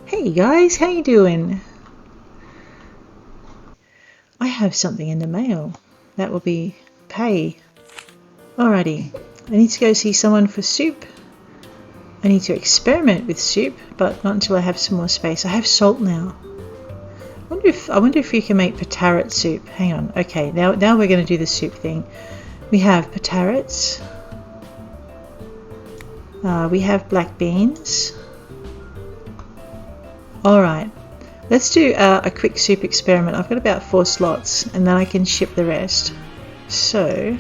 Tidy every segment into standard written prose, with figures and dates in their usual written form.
Hey guys, how you doing? I have something in the mail. That will be pay. Alrighty, I need to go see someone for soup. I need to experiment with soup, but not until I have some more space. I have salt now. I wonder if you can make patarot soup. Hang on. Okay, now we're going to do the soup thing. We have patarots. We have black beans. Alright, let's do a quick soup experiment. I've got about 4 slots and then I can ship the rest. So,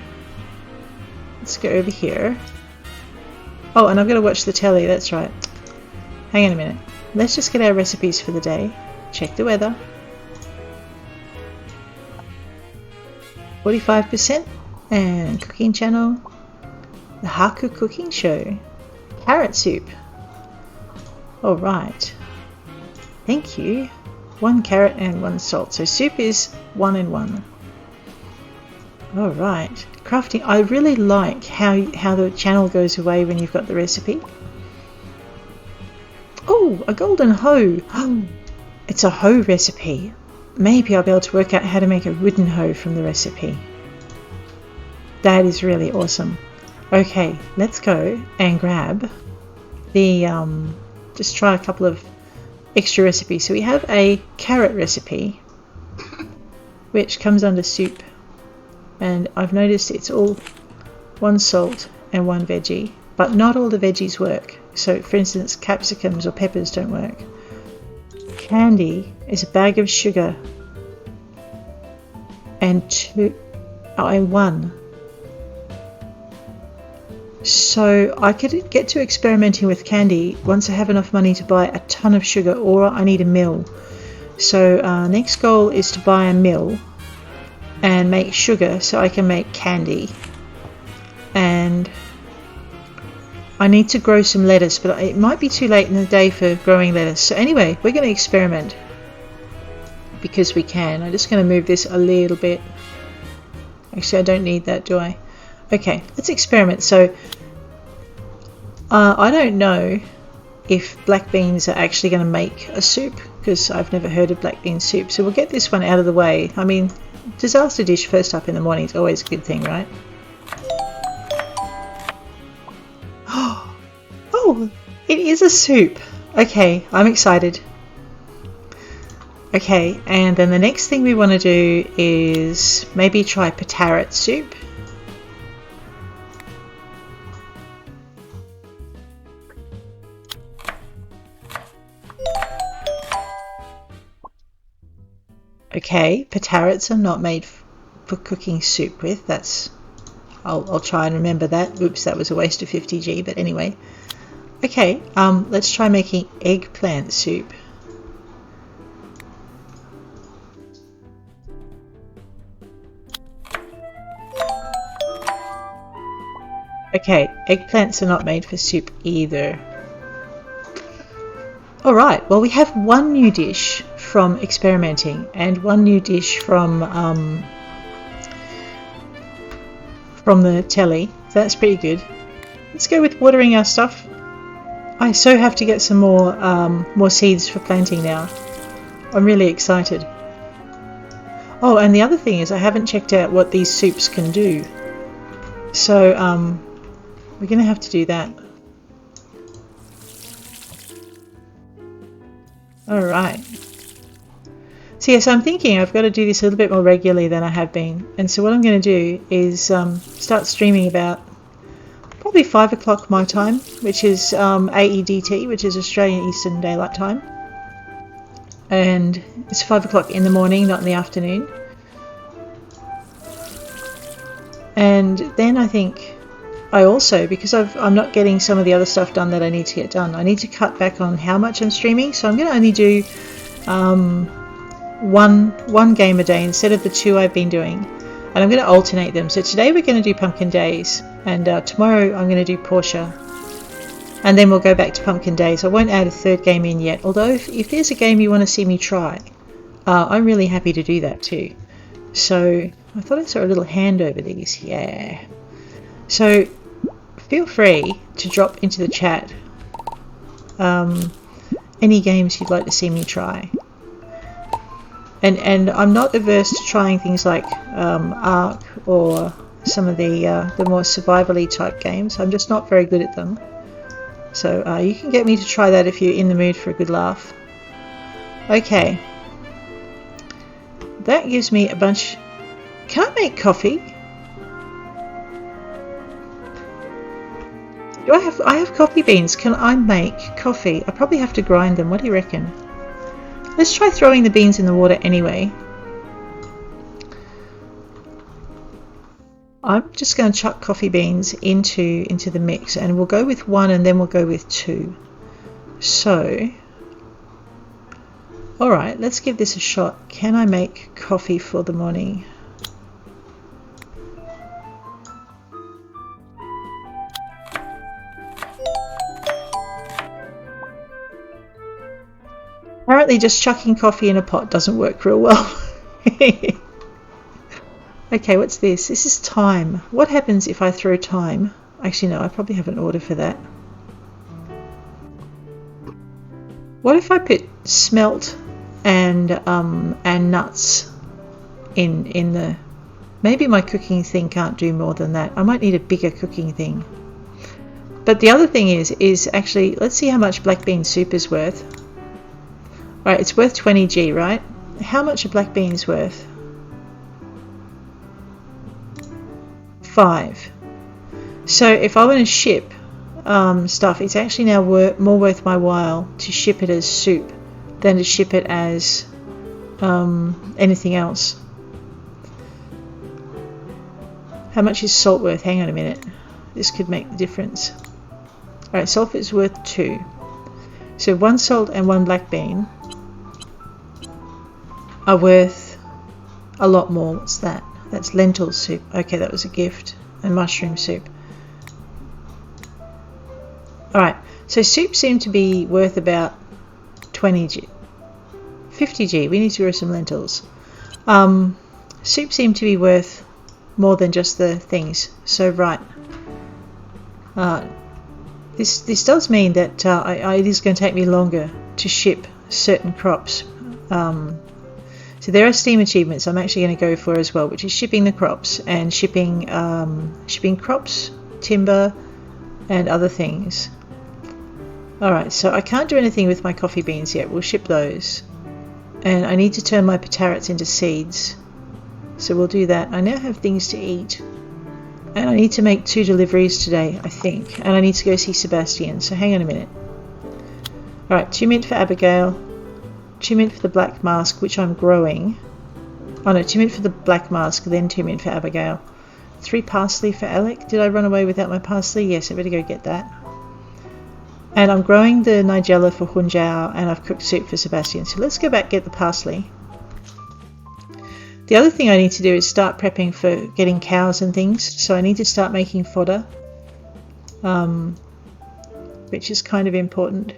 let's go over here. Oh, and I've got to watch the telly, that's right. Hang on a minute. Let's just get our recipes for the day. Check the weather. 45% and cooking channel. The Haku cooking show. Carrot soup. Alright. Thank you. 1 carrot and 1 salt. So soup is 1 and 1. Alright. Crafting. I really like how the channel goes away when you've got the recipe. Oh, a golden hoe. Oh, it's a hoe recipe. Maybe I'll be able to work out how to make a wooden hoe from the recipe. That is really awesome. Okay, let's go and grab the just try a couple of extra recipes. So we have a carrot recipe which comes under soup, and I've noticed it's all 1 salt and 1 veggie, but not all the veggies work. So for instance, capsicums or peppers don't work. Candy is a bag of sugar and 1. So I could get to experimenting with candy once I have enough money to buy a ton of sugar, or I need a mill. So next goal is to buy a mill and make sugar so I can make candy. And I need to grow some lettuce, but it might be too late in the day for growing lettuce. So anyway, we're going to experiment because we can. I'm just going to move this a little bit. Actually, I don't need that, do I? Okay, let's experiment. So I don't know if black beans are actually going to make a soup, because I've never heard of black bean soup. So we'll get this one out of the way. I mean, disaster dish first up in the morning is always a good thing, right? Oh, it is a soup. Okay, I'm excited. Okay, and then the next thing we want to do is maybe try patarot soup. Okay, patarots are not made for cooking soup with. That's I'll try and remember that. Oops, that was a waste of 50G, but anyway. Okay, let's try making eggplant soup. Okay, eggplants are not made for soup either. Alright, well we have 1 new dish from experimenting and 1 new dish from the telly. So that's pretty good. Let's go with watering our stuff. I so have to get some more seeds for planting now. I'm really excited. Oh, and the other thing is I haven't checked out what these soups can do. So we're going to have to do that. Alright. So yes, I'm thinking I've got to do this a little bit more regularly than I have been. And so what I'm going to do is start streaming about probably 5 o'clock my time, which is AEDT, which is Australian Eastern Daylight Time. And it's 5 o'clock in the morning, not in the afternoon. And then I think I also, because I'm not getting some of the other stuff done that I need to get done, I need to cut back on how much I'm streaming. So I'm going to only do one game a day instead of the 2 I've been doing. And I'm going to alternate them. So today we're going to do Pumpkin Days, and tomorrow I'm going to do Portia. And then we'll go back to Pumpkin Days. I won't add a 3rd game in yet, although if there's a game you want to see me try, I'm really happy to do that too. So I thought I saw a little hand over these. Yeah. So feel free to drop into the chat any games you'd like to see me try. And I'm not averse to trying things like Ark or some of the more survival-y type games. I'm just not very good at them. So you can get me to try that if you're in the mood for a good laugh. Okay. That gives me a bunch... Can I make coffee? I have coffee beans. Can I make coffee? I probably have to grind them. What do you reckon? Let's try throwing the beans in the water anyway. I'm just going to chuck coffee beans into the mix, and we'll go with 1 and then we'll go with 2. So, alright, let's give this a shot. Can I make coffee for the morning? Apparently just chucking coffee in a pot doesn't work real well. Okay, what's this? This is thyme. What happens if I throw thyme? Actually, no, I probably have an order for that. What if I put smelt and nuts in the... Maybe my cooking thing can't do more than that. I might need a bigger cooking thing. But the other thing is actually, let's see how much black bean soup is worth. Right, it's worth 20G, right? How much are black beans worth? 5. So if I want to ship stuff, it's actually now more worth my while to ship it as soup than to ship it as anything else. How much is salt worth? Hang on a minute. This could make the difference. Alright, salt is worth 2. So 1 salt and 1 black bean are worth a lot more. What's that? That's lentil soup. Okay, that was a gift. And mushroom soup. Alright, so soup seemed to be worth about 20G. 50G. We need to grow some lentils. Soup seemed to be worth more than just the things. So, right. This does mean that it is going to take me longer to ship certain crops. So there are Steam achievements I'm actually going to go for as well, which is shipping the crops and shipping crops, timber, and other things. Alright, so I can't do anything with my coffee beans yet. We'll ship those. And I need to turn my carrots into seeds. So we'll do that. I now have things to eat. And I need to make 2 deliveries today, I think. And I need to go see Sebastian. So hang on a minute. Alright, 2 mint for Abigail. 2 mint for the black mask, which I'm growing. Oh no, 2 mint for the black mask, then 2 mint for Abigail. 3 parsley for Alec. Did I run away without my parsley? Yes, I better go get that. And I'm growing the nigella for Hunjiao, and I've cooked soup for Sebastian. So let's go back get the parsley. The other thing I need to do is start prepping for getting cows and things. So I need to start making fodder, which is kind of important.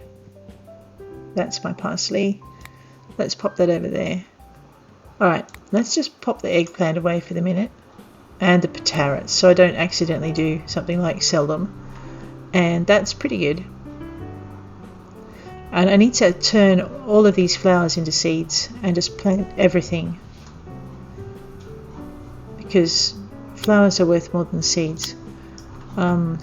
That's my parsley. Let's pop that over there. Alright, let's just pop the eggplant away for the minute. And the carrots, so I don't accidentally do something like sell them. And that's pretty good. And I need to turn all of these flowers into seeds and just plant everything. Because flowers are worth more than seeds. Now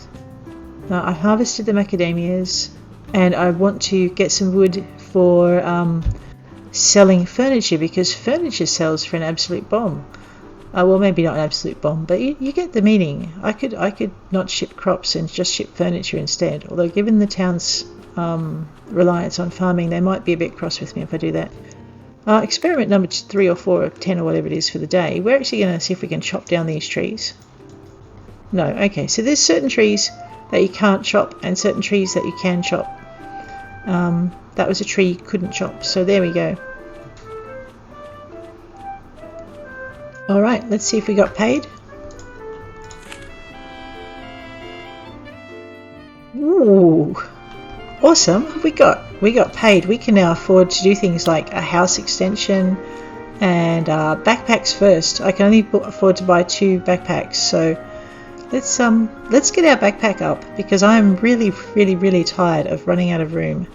I harvested the macadamias and I want to get some wood for selling furniture, because furniture sells for an absolute bomb. Well, maybe not an absolute bomb, but you get the meaning. I could not ship crops and just ship furniture instead. Although given the town's reliance on farming, they might be a bit cross with me if I do that. Experiment number 3 or 4 or 10 or whatever it is for the day. We're actually going to see if we can chop down these trees. No, okay. So there's certain trees that you can't chop and certain trees that you can chop. That was a tree you couldn't chop. So there we go. Alright, let's see if we got paid. Ooh, awesome. We got paid. We can now afford to do things like a house extension and backpacks first. I can only afford to buy 2 backpacks, so let's get our backpack up, because I am really tired of running out of room.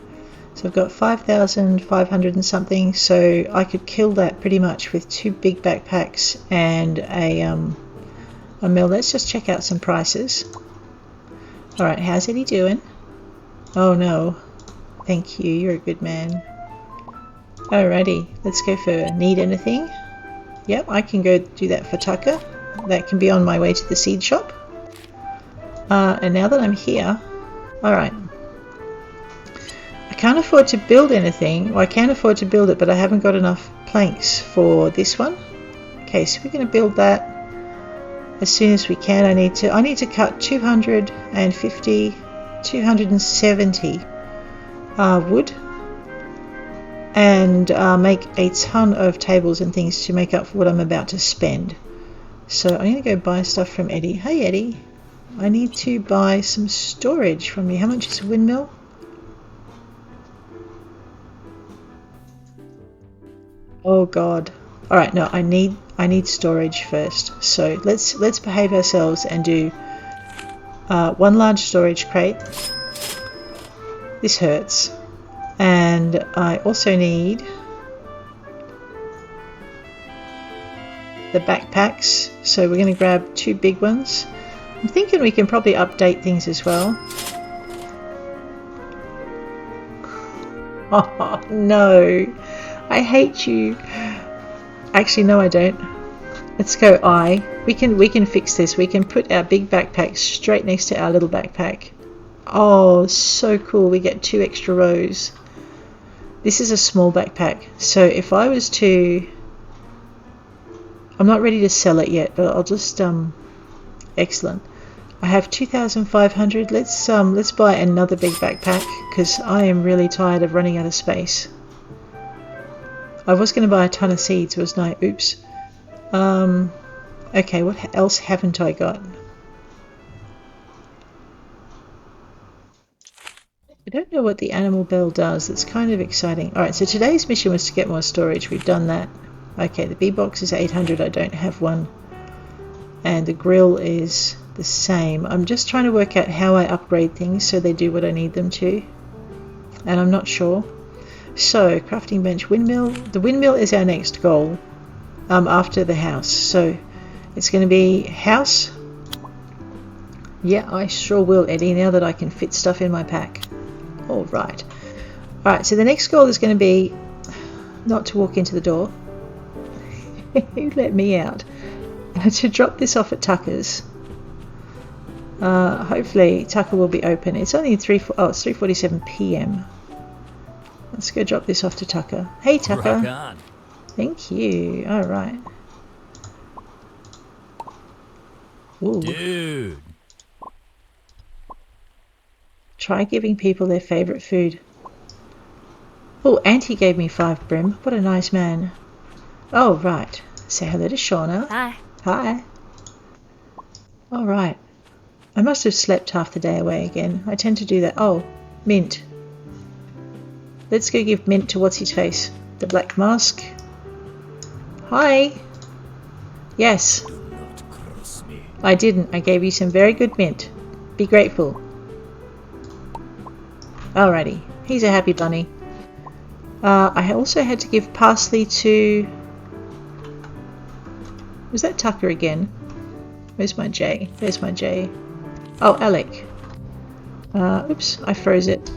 So I've got 5,500 and something, so I could kill that pretty much with 2 big backpacks and a mill. Let's just check out some prices. Alright, how's Eddie doing? Oh no. Thank you, you're a good man. Alrighty, let's go for need anything. Yep, I can go do that for Tucker. That can be on my way to the seed shop. And now that I'm here, alright. I can't afford to build anything. Well, I can afford to build it, but I haven't got enough planks for this one. Okay, so we're going to build that as soon as we can. I need to cut 250, 270 wood and make a ton of tables and things to make up for what I'm about to spend. So I'm going to go buy stuff from Eddie. Hey Eddie, I need to buy some storage from you. How much is a windmill? Oh god. Alright, no, I need storage first. So let's behave ourselves and do 1 large storage crate. This hurts. And I also need the backpacks. So we're going to grab 2 big ones. I'm thinking we can probably update things as well. Oh no. I hate you. Actually, no, I don't. Let's go I. We can fix this. We can put our big backpack straight next to our little backpack. Oh, so cool. We get 2 extra rows. This is a small backpack. So if I was to... I'm not ready to sell it yet, but I'll just... Excellent. I have 2,500. Let's buy another big backpack because I am really tired of running out of space. I was going to buy a ton of seeds, wasn't I? Oops. Okay, what else haven't I got? I don't know what the animal bell does. It's kind of exciting. Alright, so today's mission was to get more storage. We've done that. Okay, the bee box is 800. I don't have one. And the grill is the same. I'm just trying to work out how I upgrade things so they do what I need them to. And I'm not sure. So, crafting bench, windmill. The windmill is our next goal after the house. So, it's going to be house. Yeah, I sure will, Eddie, now that I can fit stuff in my pack. Alright. Alright, so the next goal is going to be not to walk into the door. Let me out. To drop this off at Tucker's. Hopefully Tucker will be open. It's only it's 3:47 p.m. Let's go drop this off to Tucker. Hey Tucker. Rock on. Thank you. Alright. Dude. Try giving people their favourite food. Oh, Auntie gave me 5 brim. What a nice man. Oh, right. Say hello to Shauna. Hi. Hi. Alright. I must have slept half the day away again. I tend to do that. Oh, Mint. Let's go give Mint to what's his face. The black mask. Hi. Yes. Do not cross me. I didn't. I gave you some very good mint. Be grateful. Alrighty. He's a happy bunny. I also had to give parsley to... Was that Tucker again? Where's my J? There's my J. Oh, Alec. Oops, I froze it.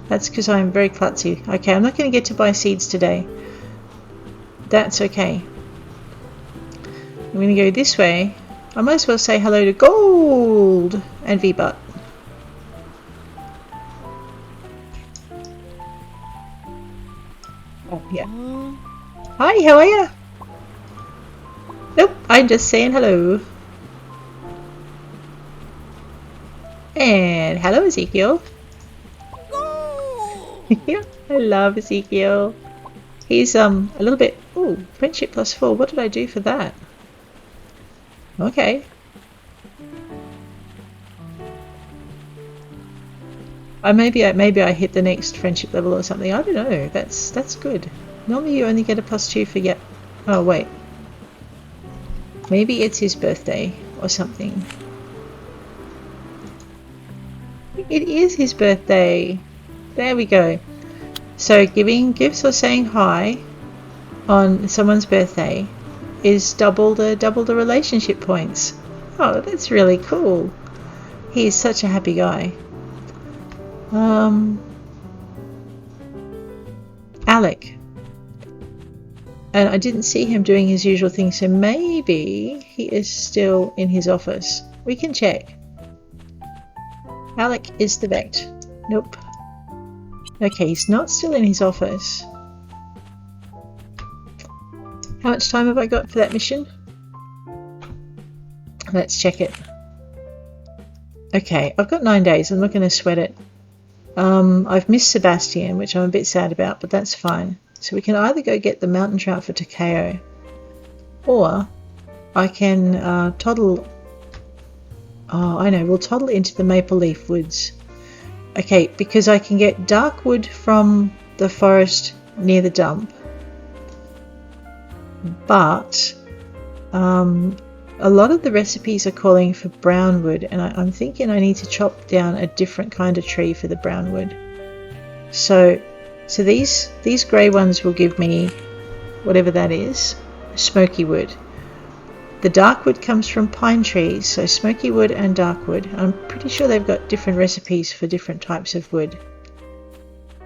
That's because I'm very klutzy. Okay, I'm not going to get to buy seeds today. That's okay. I'm going to go this way. I might as well say hello to Gold and V-Butt. Oh, yeah. Hi, how are you? Nope, I'm just saying hello. And hello, Ezekiel. Yeah, I love Ezekiel. He's a little bit... Oh, friendship +4. What did I do for that? Okay. Maybe I hit the next friendship level or something. I don't know. That's good. Normally you only get a +2 for yet. Oh wait. Maybe it's his birthday or something. It is his birthday. There we go. So giving gifts or saying hi on someone's birthday is double the relationship points. Oh, that's really cool. He is such a happy guy. Alec. And I didn't see him doing his usual thing, so maybe he is still in his office. We can check. Alec is the vet. Nope. Okay, he's not still in his office. How much time have I got for that mission? Let's check it. Okay, I've got 9 days. I'm not going to sweat it. I've missed Sebastian, which I'm a bit sad about, but that's fine. So we can either go get the mountain trout for Takeo, or I can toddle. Oh, I know. We'll toddle into the Maple Leaf Woods. Okay, because I can get dark wood from the forest near the dump. But a lot of the recipes are calling for brown wood, and I'm thinking I need to chop down a different kind of tree for the brown wood. So these grey ones will give me whatever that is, smoky wood. The dark wood comes from pine trees, so smoky wood and dark wood. I'm pretty sure they've got different recipes for different types of wood.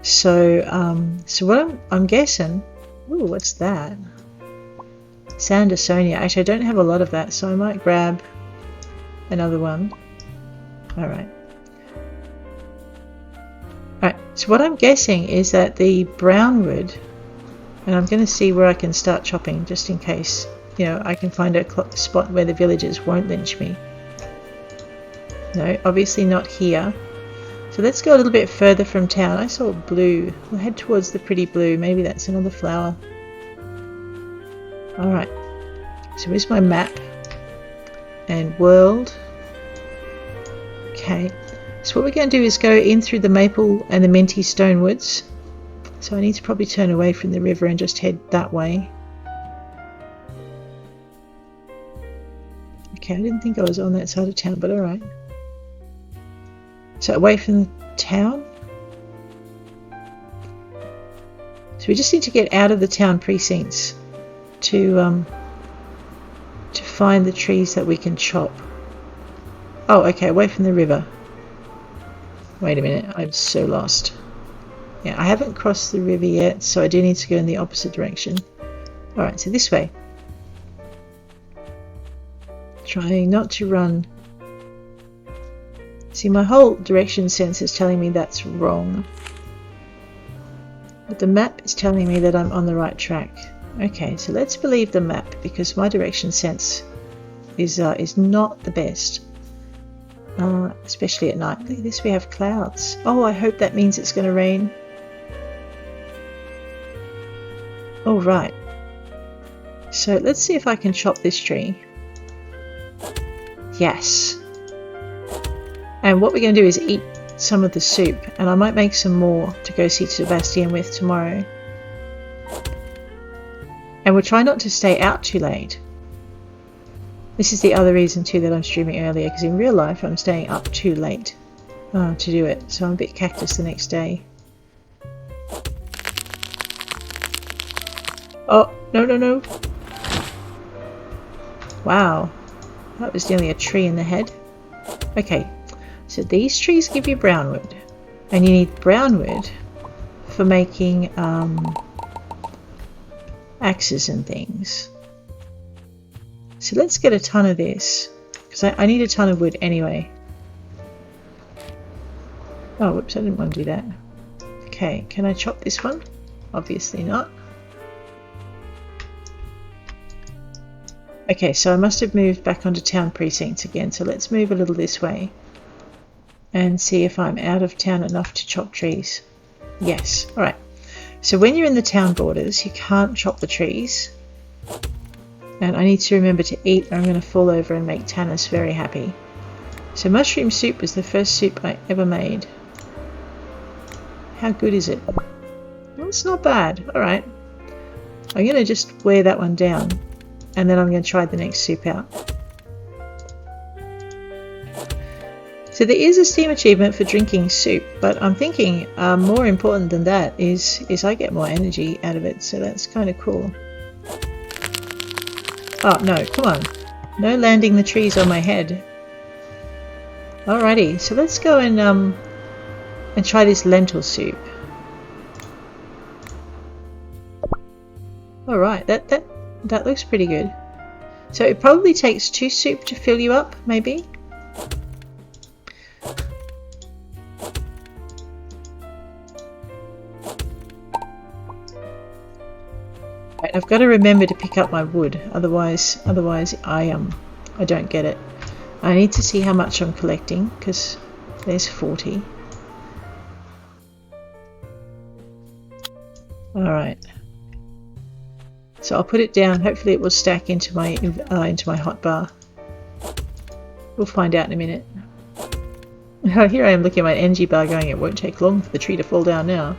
So what I'm guessing. Ooh, what's that? Sandersonia. Actually, I don't have a lot of that, so I might grab another one. Alright. Alright, so what I'm guessing is that the brown wood, and I'm going to see where I can start chopping, just in case, you know, I can find a spot where the villagers won't lynch me. No, obviously not here. So let's go a little bit further from town. I saw blue. We'll head towards the pretty blue. Maybe that's another flower. Alright, so here's my map and world. Okay, so what we're going to do is go in through the maple and the minty stone woods. So I need to probably turn away from the river and just head that way. Okay, I didn't think I was on that side of town, but alright. So away from the town. So we just need to get out of the town precincts to find the trees that we can chop. Oh, okay, away from the river. Wait a minute, I'm so lost. Yeah, I haven't crossed the river yet, so I do need to go in the opposite direction. Alright, so this way. Trying not to run. See, my whole direction sense is telling me that's wrong. But the map is telling me that I'm on the right track. Okay, so let's believe the map, because my direction sense is not the best. Especially at night. Look at this, we have clouds. Oh, I hope that means it's going to rain. All right. So let's see if I can chop this tree. Yes. And what we're going to do is eat some of the soup, and I might make some more to go see Sebastian with tomorrow. And we'll try not to stay out too late. This is the other reason too that I'm streaming earlier, because in real life I'm staying up too late to do it. So I'm a bit cactus the next day. Oh, no, no, no. Wow. That was nearly a tree in the head. Okay, so these trees give you brown wood. And you need brown wood for making axes and things. So let's get a ton of this, because I need a ton of wood anyway. Oh, whoops, I didn't want to do that. Okay, can I chop this one? Obviously not. Okay, so I must have moved back onto town precincts again, so let's move a little this way and see if I'm out of town enough to chop trees. Yes, alright. So when you're in the town borders, you can't chop the trees. And I need to remember to eat, or I'm going to fall over and make Tanis very happy. So mushroom soup was the first soup I ever made. How good is it? Well, it's not bad. Alright. I'm going to just wear that one down. And then I'm going to try the next soup out. So there is a Steam achievement for drinking soup, but I'm thinking more important than that is I get more energy out of it, so that's kind of cool. Oh no, come on. No landing the trees on my head. Alrighty, so let's go and try this lentil soup. Alright, that looks pretty good. So it probably takes 2 soup to fill you up, maybe? Right, I've got to remember to pick up my wood, otherwise I don't get it. I need to see how much I'm collecting, because there's 40. Alright. So I'll put it down. Hopefully it will stack into my hotbar. We'll find out in a minute. Here I am looking at my energy bar going, it won't take long for the tree to fall down now.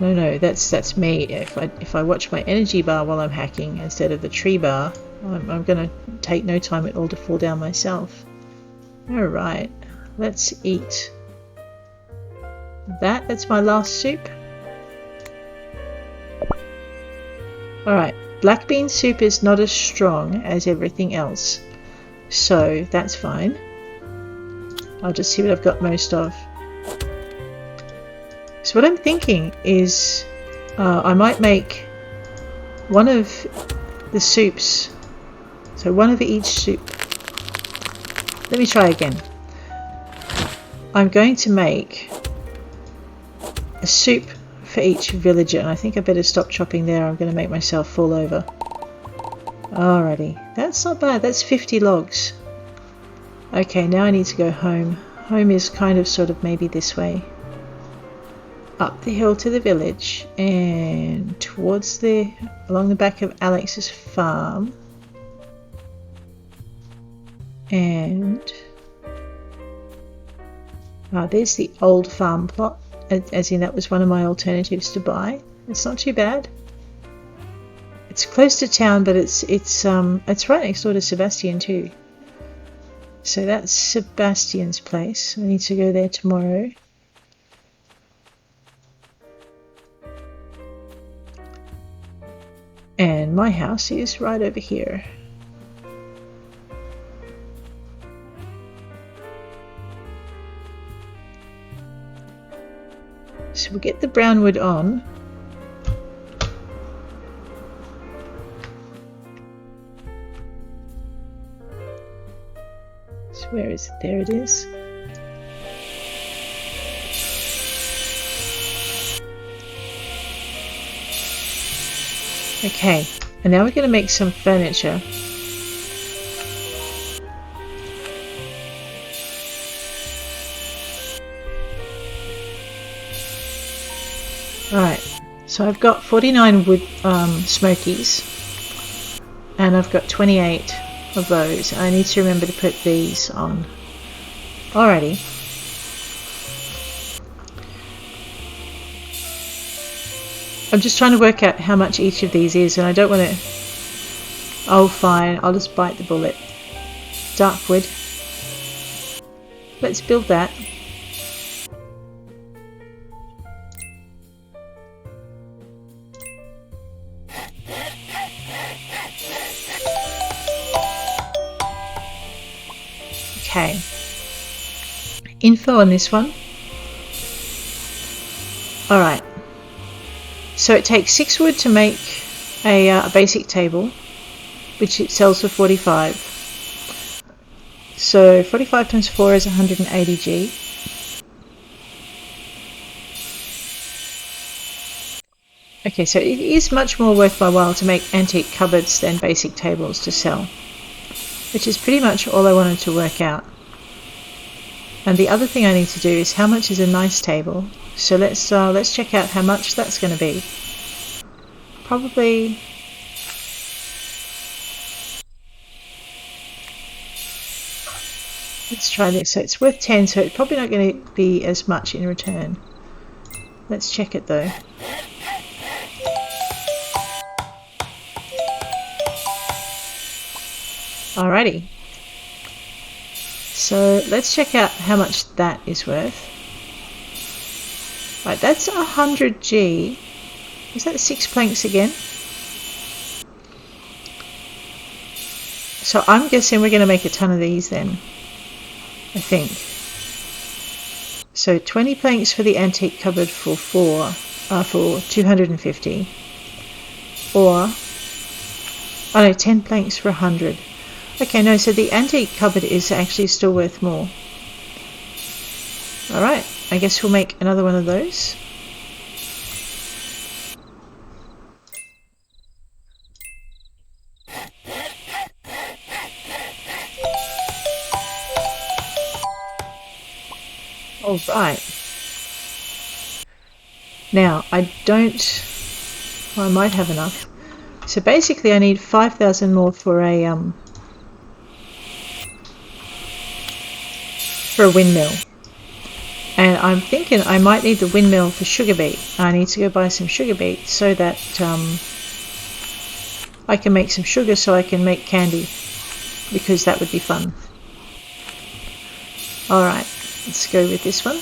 No, that's me. If I watch my energy bar while I'm hacking instead of the tree bar, I'm going to take no time at all to fall down myself. Alright, let's eat. That's my last soup. Alright, black bean soup is not as strong as everything else, so that's fine. I'll just see what I've got most of. So what I'm thinking is I might make one of the soups, so one of each soup. Let me try again. I'm going to make a soup for each villager, and I think I better stop chopping there. I'm going to make myself fall over. Alrighty, that's not bad. That's 50 logs. Okay, now I need to go home. Home is kind of sort of maybe this way. Up the hill to the village and towards along the back of Alex's farm. And there's the old farm plot, as in that was one of my alternatives to buy. It's not too bad. It's close to town, but it's right next door to Sebastian too. So that's Sebastian's place. I need to go there tomorrow. And my house is right over here. So we'll get the brown wood on. So where is it? There it is. Okay, and now we're going to make some furniture. Alright, so I've got 49 wood smokies, and I've got 28 of those. I need to remember to put these on. Alrighty. I'm just trying to work out how much each of these is, and I don't want to... Oh, fine, I'll just bite the bullet. Dark wood. Let's build that. Okay. Info on this one. Alright. So it takes 6 wood to make a basic table, which it sells for 45. So 45 times 4 is 180G. Okay, so it is much more worth my while to make antique cupboards than basic tables to sell, which is pretty much all I wanted to work out. And the other thing I need to do is how much is a nice table. So let's check out how much that's going to be. Probably let's try this. So it's worth 10, so it's probably not going to be as much in return. Let's check it though. Alrighty. So let's check out how much that is worth. Right, that's 100G. Is that 6 planks again? So I'm guessing we're going to make a ton of these then, I think. So 20 planks for the antique cupboard for 250. Or, oh no, 10 planks for 100. Okay, no, so the antique cupboard is actually still worth more. Alright, I guess we'll make another one of those. Alright. Now, I might have enough. So basically I need 5,000 more for a windmill. And I'm thinking I might need the windmill for sugar beet. I need to go buy some sugar beet so that I can make some sugar so I can make candy, because that would be fun. Alright, let's go with this one.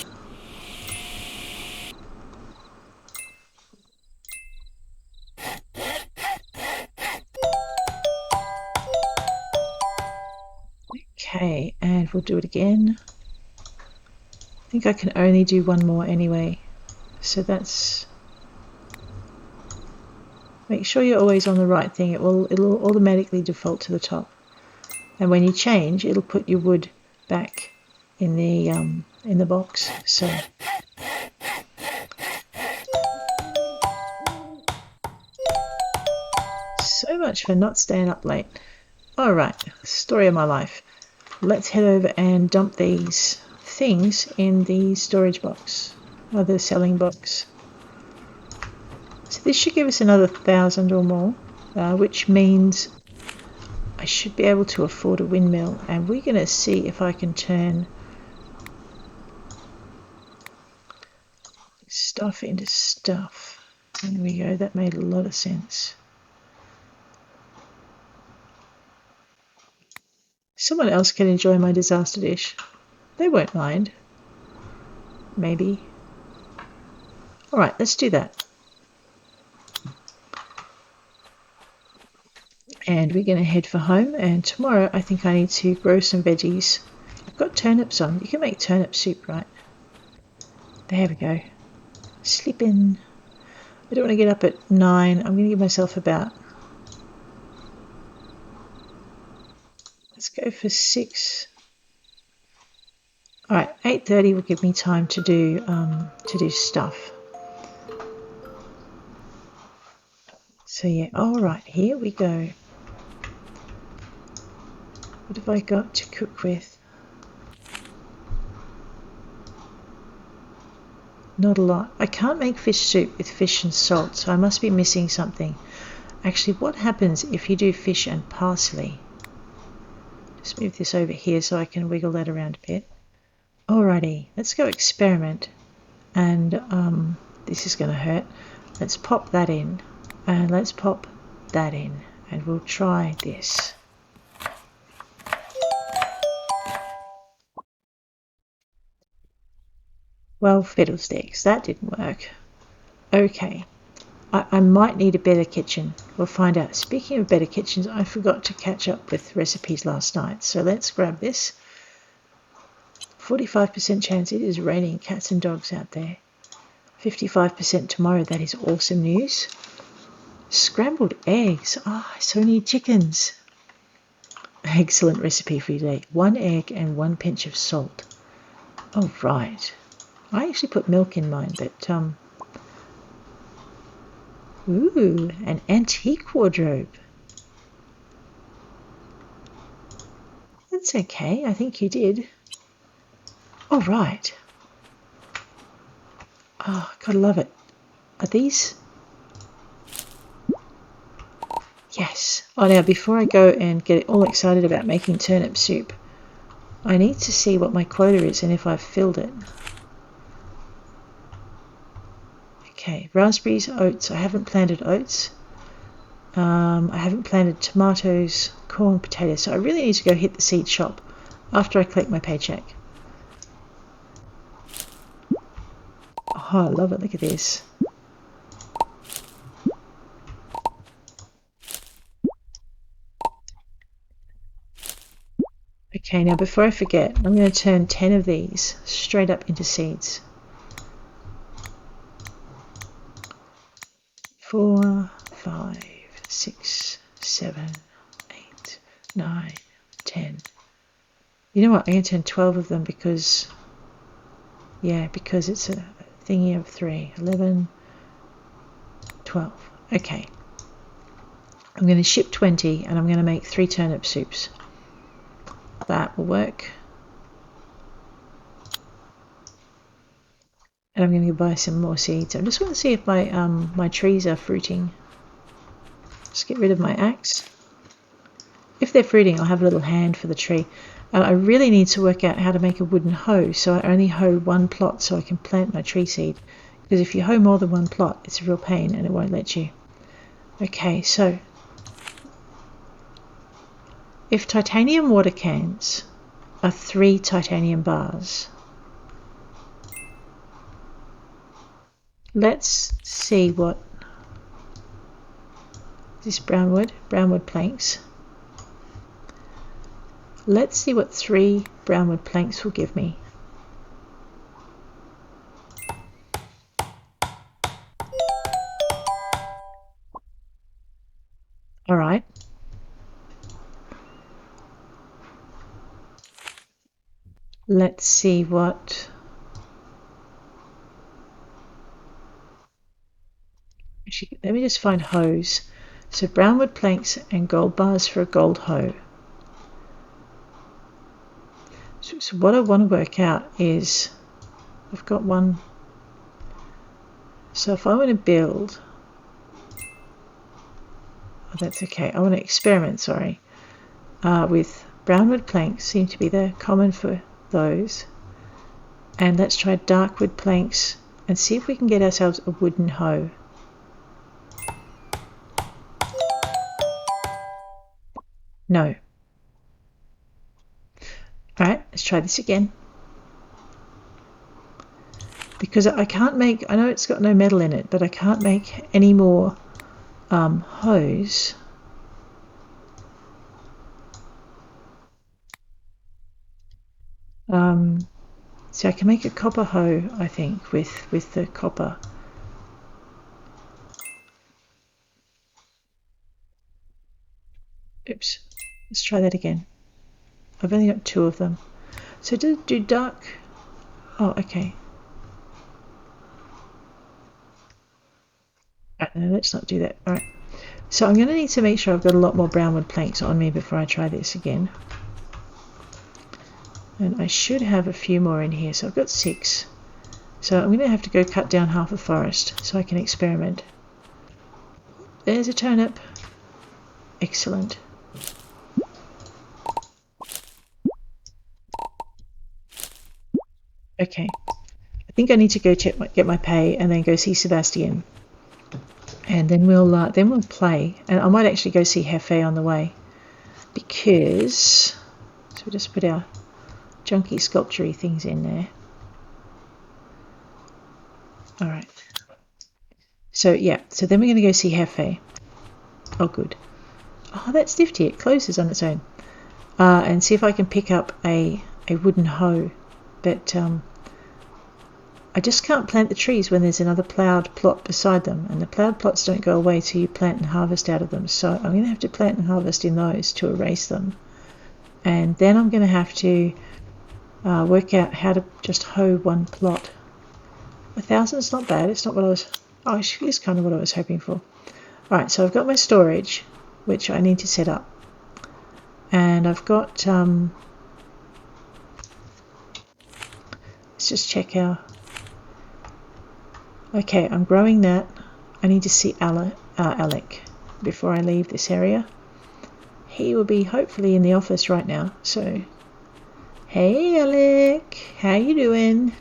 Okay, and we'll do it again. I think I can only do one more anyway, so that's... Make sure you're always on the right thing. It'll automatically default to the top, and when you change, it'll put your wood back in the box. So much for not staying up late. All right, story of my life. Let's head over and dump these things in the storage box, or the selling box. So this should give us another 1,000 or more, which means I should be able to afford a windmill, and we're going to see if I can turn stuff into stuff. There we go, that made a lot of sense. Someone else can enjoy my disaster dish. They won't mind. Maybe. Alright, let's do that. And we're going to head for home, and tomorrow I think I need to grow some veggies. I've got turnips on. You can make turnip soup, right? There we go. Slip in. I don't want to get up at 9. I'm going to give myself about... Let's go for 6. Alright, 8:30 will give me time to do stuff. So yeah, alright, here we go. What have I got to cook with? Not a lot. I can't make fish soup with fish and salt, so I must be missing something. Actually, what happens if you do fish and parsley? Just move this over here so I can wiggle that around a bit. Alrighty, let's go experiment. And this is going to hurt. Let's pop that in. And let's pop that in. And we'll try this. Well, fiddlesticks, that didn't work. Okay, I might need a better kitchen. We'll find out. Speaking of better kitchens, I forgot to catch up with recipes last night. So let's grab this. 45% chance it is raining cats and dogs out there. 55% tomorrow. That is awesome news. Scrambled eggs. Ah, I so need chickens. Excellent recipe for you today. 1 egg and 1 pinch of salt. Oh, right. I actually put milk in mine, but ooh, an antique wardrobe. That's okay. I think you did. All right. Oh, gotta love it. Are these? Yes. Oh, now before I go and get all excited about making turnip soup, I need to see what my quota is and if I've filled it. Okay, raspberries, oats. I haven't planted oats. I haven't planted tomatoes, corn, potatoes. So I really need to go hit the seed shop. after I collect my paycheck. Oh, I love it. Look at this. Okay, now before I forget, I'm going to turn 10 of these straight up into seeds. 4, 5, 6, 7, 8, 9, 10. You know what? I'm going to turn 12 of them because, yeah, because it's a thingy of 3. 11, 12. Okay. I'm going to ship 20 and I'm going to make 3 turnip soups. That will work. And I'm going to buy some more seeds. I just want to see if my my trees are fruiting. Just get rid of my axe. If they're fruiting, I'll have a little hand for the tree. And I really need to work out how to make a wooden hoe, so I only hoe one plot so I can plant my tree seed. Because if you hoe more than one plot, it's a real pain and it won't let you. Okay, so if titanium water cans are 3 titanium bars, let's see what this brownwood planks. Let's see what 3 brownwood planks will give me. All right. Let's see what. Actually, let me just find hoes. So brownwood planks and gold bars for a gold hoe. So what I want to work out is, I've got one. So if I want to build, oh, that's okay. I want to experiment, sorry, with brownwood planks. Seem to be the common for those. And let's try darkwood planks and see if we can get ourselves a wooden hoe. No. Alright, let's try this again. Because I can't make, I know it's got no metal in it, but I can't make any more hoes. So I can make a copper hoe, I think, with the copper. Oops. Let's try that again. I've only got 2 of them. So do dark. Oh, okay. No, let's not do that. All right. So I'm going to need to make sure I've got a lot more brownwood planks on me before I try this again. And I should have a few more in here. So I've got 6. So I'm going to have to go cut down half a forest so I can experiment. There's a turnip. Excellent. Okay. I think I need to go get my pay and then go see Sebastian. And then we'll play. And I might actually go see Hefe on the way. Because, so we'll just put our junky sculpture-y things in there. All right. So yeah, so then we're going to go see Hefe. Oh, good. Oh, that's nifty. It closes on its own. And see if I can pick up a wooden hoe. But I just can't plant the trees when there's another ploughed plot beside them. And the ploughed plots don't go away till you plant and harvest out of them. So I'm going to have to plant and harvest in those to erase them. And then I'm going to have to work out how to just hoe one plot. 1,000 is not bad. It's not what I was. Oh, it's kind of what I was hoping for. All right, so I've got my storage, which I need to set up, and I've got. Let's just check our. Okay, I'm growing that. I need to see Alec before I leave this area. He will be hopefully in the office right now. So, hey Alec, how you doing?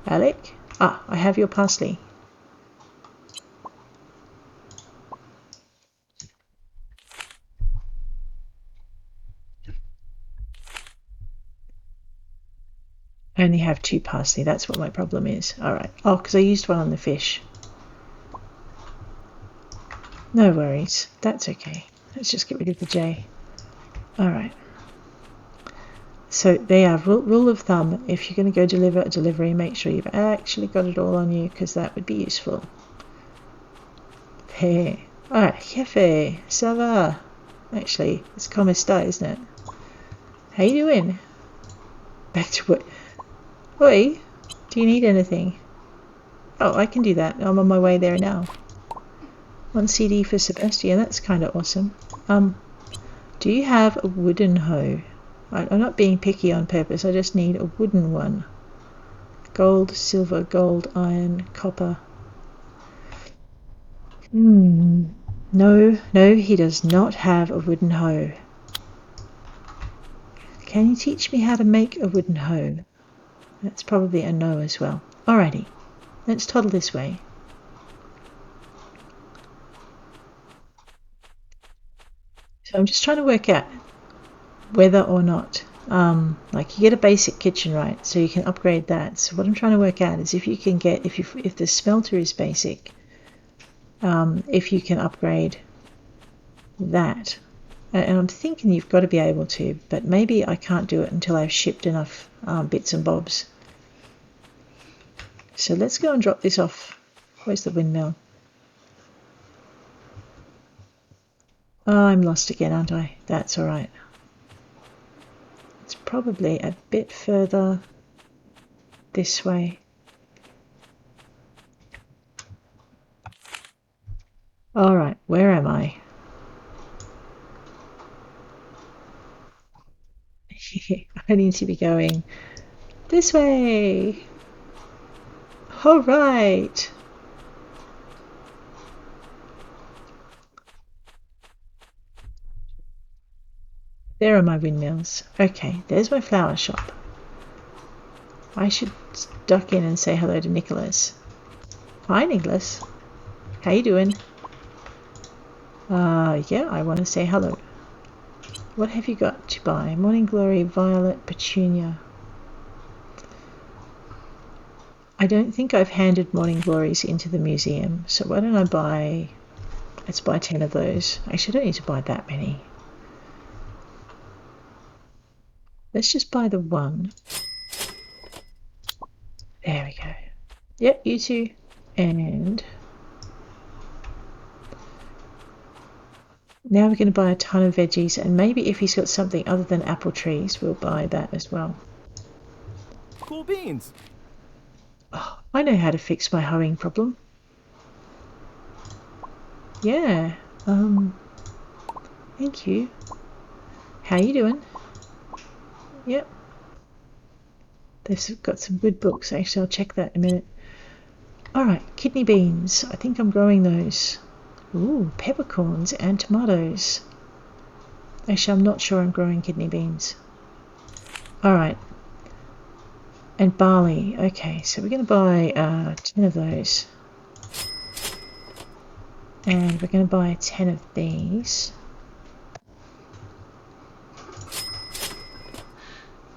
Alec? Ah, I have your parsley. I only have 2 parsley. That's what my problem is. Alright. Oh, because I used one on the fish. No worries. That's okay. Let's just get rid of the J. Alright. So there, rule of thumb, if you're going to go deliver a delivery, make sure you've actually got it all on you, because that would be useful. Hey. Alright, jefe, ça va? Actually, it's como está, isn't it? How you doing? Back to work. Oi, do you need anything? Oh, I can do that. I'm on my way there now. 1 CD for Sebastian, that's kind of awesome. Do you have a wooden hoe? I'm not being picky on purpose, I just need a wooden one. Gold, silver, gold, iron, copper. No, he does not have a wooden hoe. Can you teach me how to make a wooden hoe? That's probably a no as well. Alrighty, let's toddle this way. So I'm just trying to work out whether or not, like, you get a basic kitchen, right? So you can upgrade that. So what I'm trying to work out is if you can get, if the smelter is basic, if you can upgrade that. And I'm thinking you've got to be able to, but maybe I can't do it until I've shipped enough bits and bobs. So let's go and drop this off. Where's the windmill? Oh, I'm lost again, aren't I? That's all right. It's probably a bit further this way. All right, where am I? I need to be going this way. All right. There are my windmills. Okay, there's my flower shop. I should duck in and say hello to Nicholas. Hi, Nicholas. How you doing? Yeah, I want to say hello. What have you got to buy? Morning Glory, Violet, Petunia. I don't think I've handed Morning Glories into the museum, so why don't I buy... Let's buy 10 of those. Actually, I don't need to buy that many. Let's just buy the 1. There we go. Yep, you too. And... now we're going to buy a ton of veggies, and maybe if he's got something other than apple trees, we'll buy that as well. Cool beans. Oh, I know how to fix my hoeing problem. Yeah. Thank you. How you doing? Yep. They've got some good books. Actually, I'll check that in a minute. Alright, kidney beans. I think I'm growing those. Ooh, peppercorns and tomatoes. Actually, I'm not sure I'm growing kidney beans. Alright. And barley. Okay, so we're going to buy 10 of those. And we're going to buy 10 of these.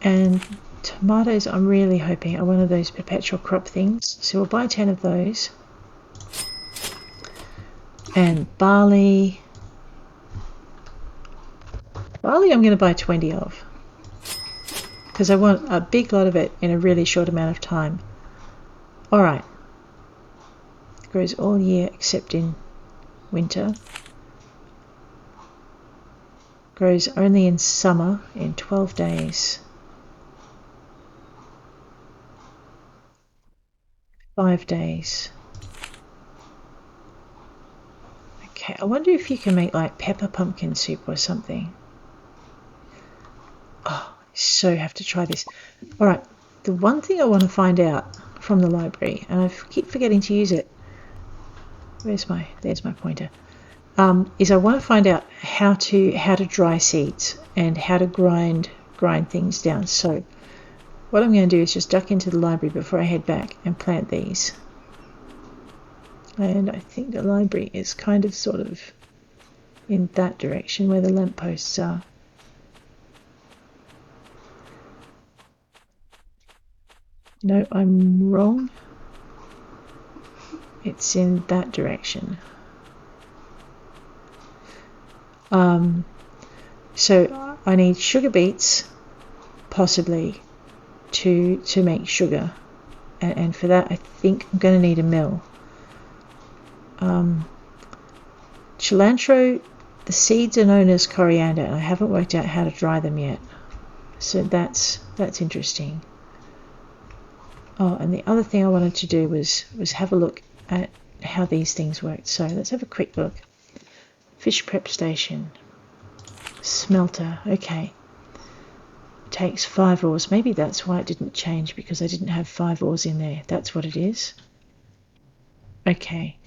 And tomatoes, I'm really hoping, are one of those perpetual crop things. So we'll buy 10 of those. And barley. Barley I'm going to buy 20 of. Because I want a big lot of it in a really short amount of time. Alright. It grows all year except in winter. Grows only in summer in 12 days. 5 days. Okay, I wonder if you can make like pepper pumpkin soup or something. Oh, I so have to try this. Alright, the one thing I want to find out from the library, and I keep forgetting to use it. There's my pointer. Is I want to find out how to dry seeds and how to grind things down. So what I'm going to do is just duck into the library before I head back and plant these. And I think the library is kind of sort of in that direction where the lampposts are. No, I'm wrong. It's in that direction. So I need sugar beets, possibly, to make sugar. And for that, I think I'm going to need a mill. Cilantro, the seeds are known as coriander, and I haven't worked out how to dry them yet. So that's interesting. Oh, and the other thing I wanted to do was have a look at how these things work. So let's have a quick look. Fish prep station. Smelter. Okay. Takes 5 ores. Maybe that's why it didn't change, because I didn't have 5 ores in there. That's what it is. Okay.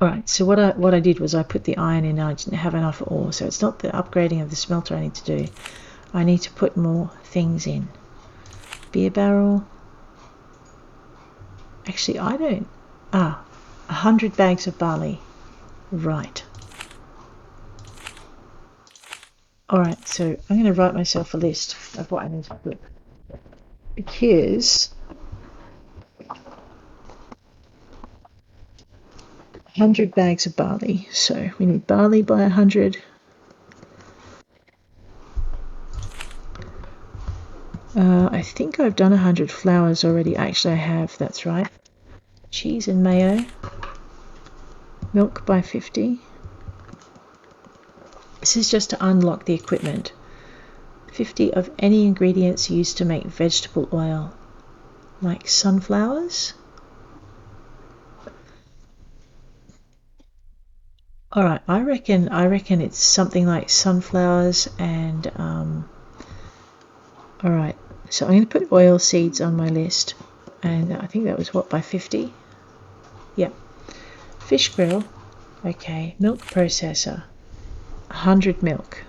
Alright, so what I did was I put the iron in and I didn't have enough ore. So it's not the upgrading of the smelter I need to do. I need to put more things in. Beer barrel. Actually, I don't. 100 bags of barley. Right. Alright, so I'm going to write myself a list of what I need to put. Because 100 bags of barley. So we need barley by 100. I think I've done 100 flowers already. Actually, I have. That's right. Cheese and mayo. Milk by 50. This is just to unlock the equipment. 50 of any ingredients used to make vegetable oil, like sunflowers. All right, I reckon it's something like sunflowers and all right, so I'm going to put oil seeds on my list, and I think that was what, by 50? Yep. Fish grill. Okay, milk processor. 100 milk.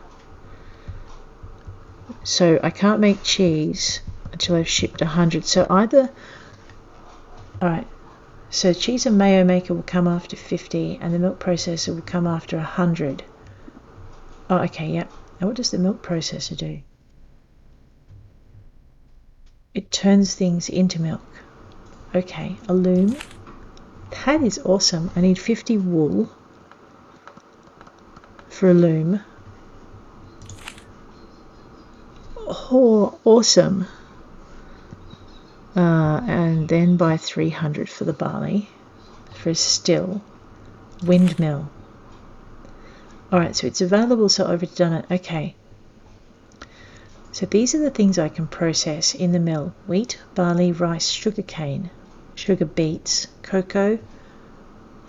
So I can't make cheese until I've shipped 100. So either, all right, so cheese and mayo maker will come after 50, and the milk processor will come after 100. Oh, okay, yep. Now what does the milk processor do? It turns things into milk. Okay, a loom. That is awesome. I need 50 wool for a loom. Oh, awesome. And then buy 300 for the barley for a still. Windmill. Alright, so it's available, so I've already done it. Okay. So these are the things I can process in the mill. Wheat, barley, rice, sugar cane, sugar beets, cocoa,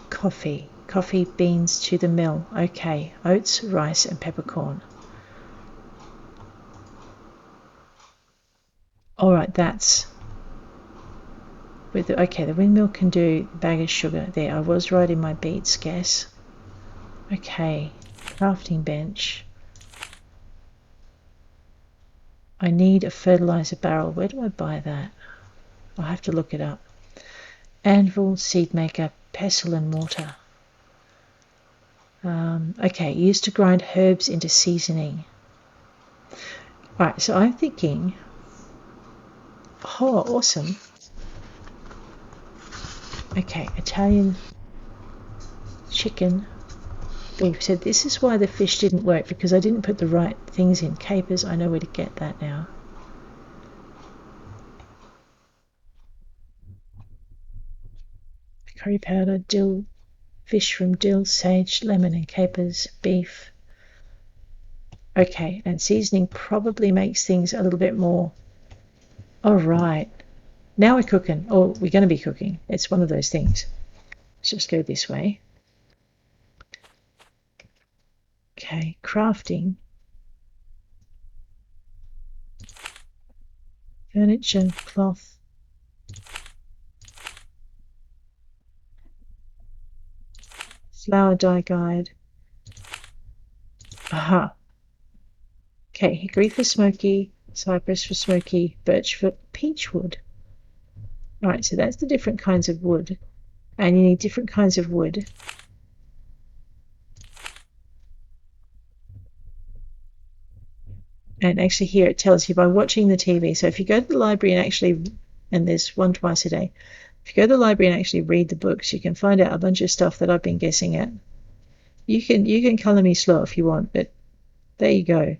coffee. Coffee beans to the mill. Okay. Oats, rice, and peppercorn. Alright, that's with the, okay, the windmill can do a bag of sugar. There, I was right in my beets guess. Okay, crafting bench. I need a fertilizer barrel. Where do I buy that? I'll have to look it up. Anvil, seed maker, pestle and mortar. Okay, used to grind herbs into seasoning. Alright, so I'm thinking, oh, awesome. Okay, Italian chicken beef. So this is why the fish didn't work, because I didn't put the right things in. Capers, I know where to get that now. Curry powder, dill, fish from dill, sage, lemon and capers, beef. Okay, and seasoning probably makes things a little bit more. All right, now we're cooking, or we're going to be cooking. It's one of those things. Let's just go this way. Okay, crafting. Furniture, cloth. Flower dye guide. Aha. Okay, hickory for smoky, cypress for smoky, birch for peach wood. Alright, so that's the different kinds of wood. And you need different kinds of wood. And actually here it tells you by watching the TV. So if you go to the library and actually, and there's one twice a day, if you go to the library and actually read the books, you can find out a bunch of stuff that I've been guessing at. You can colour me slow if you want, but there you go.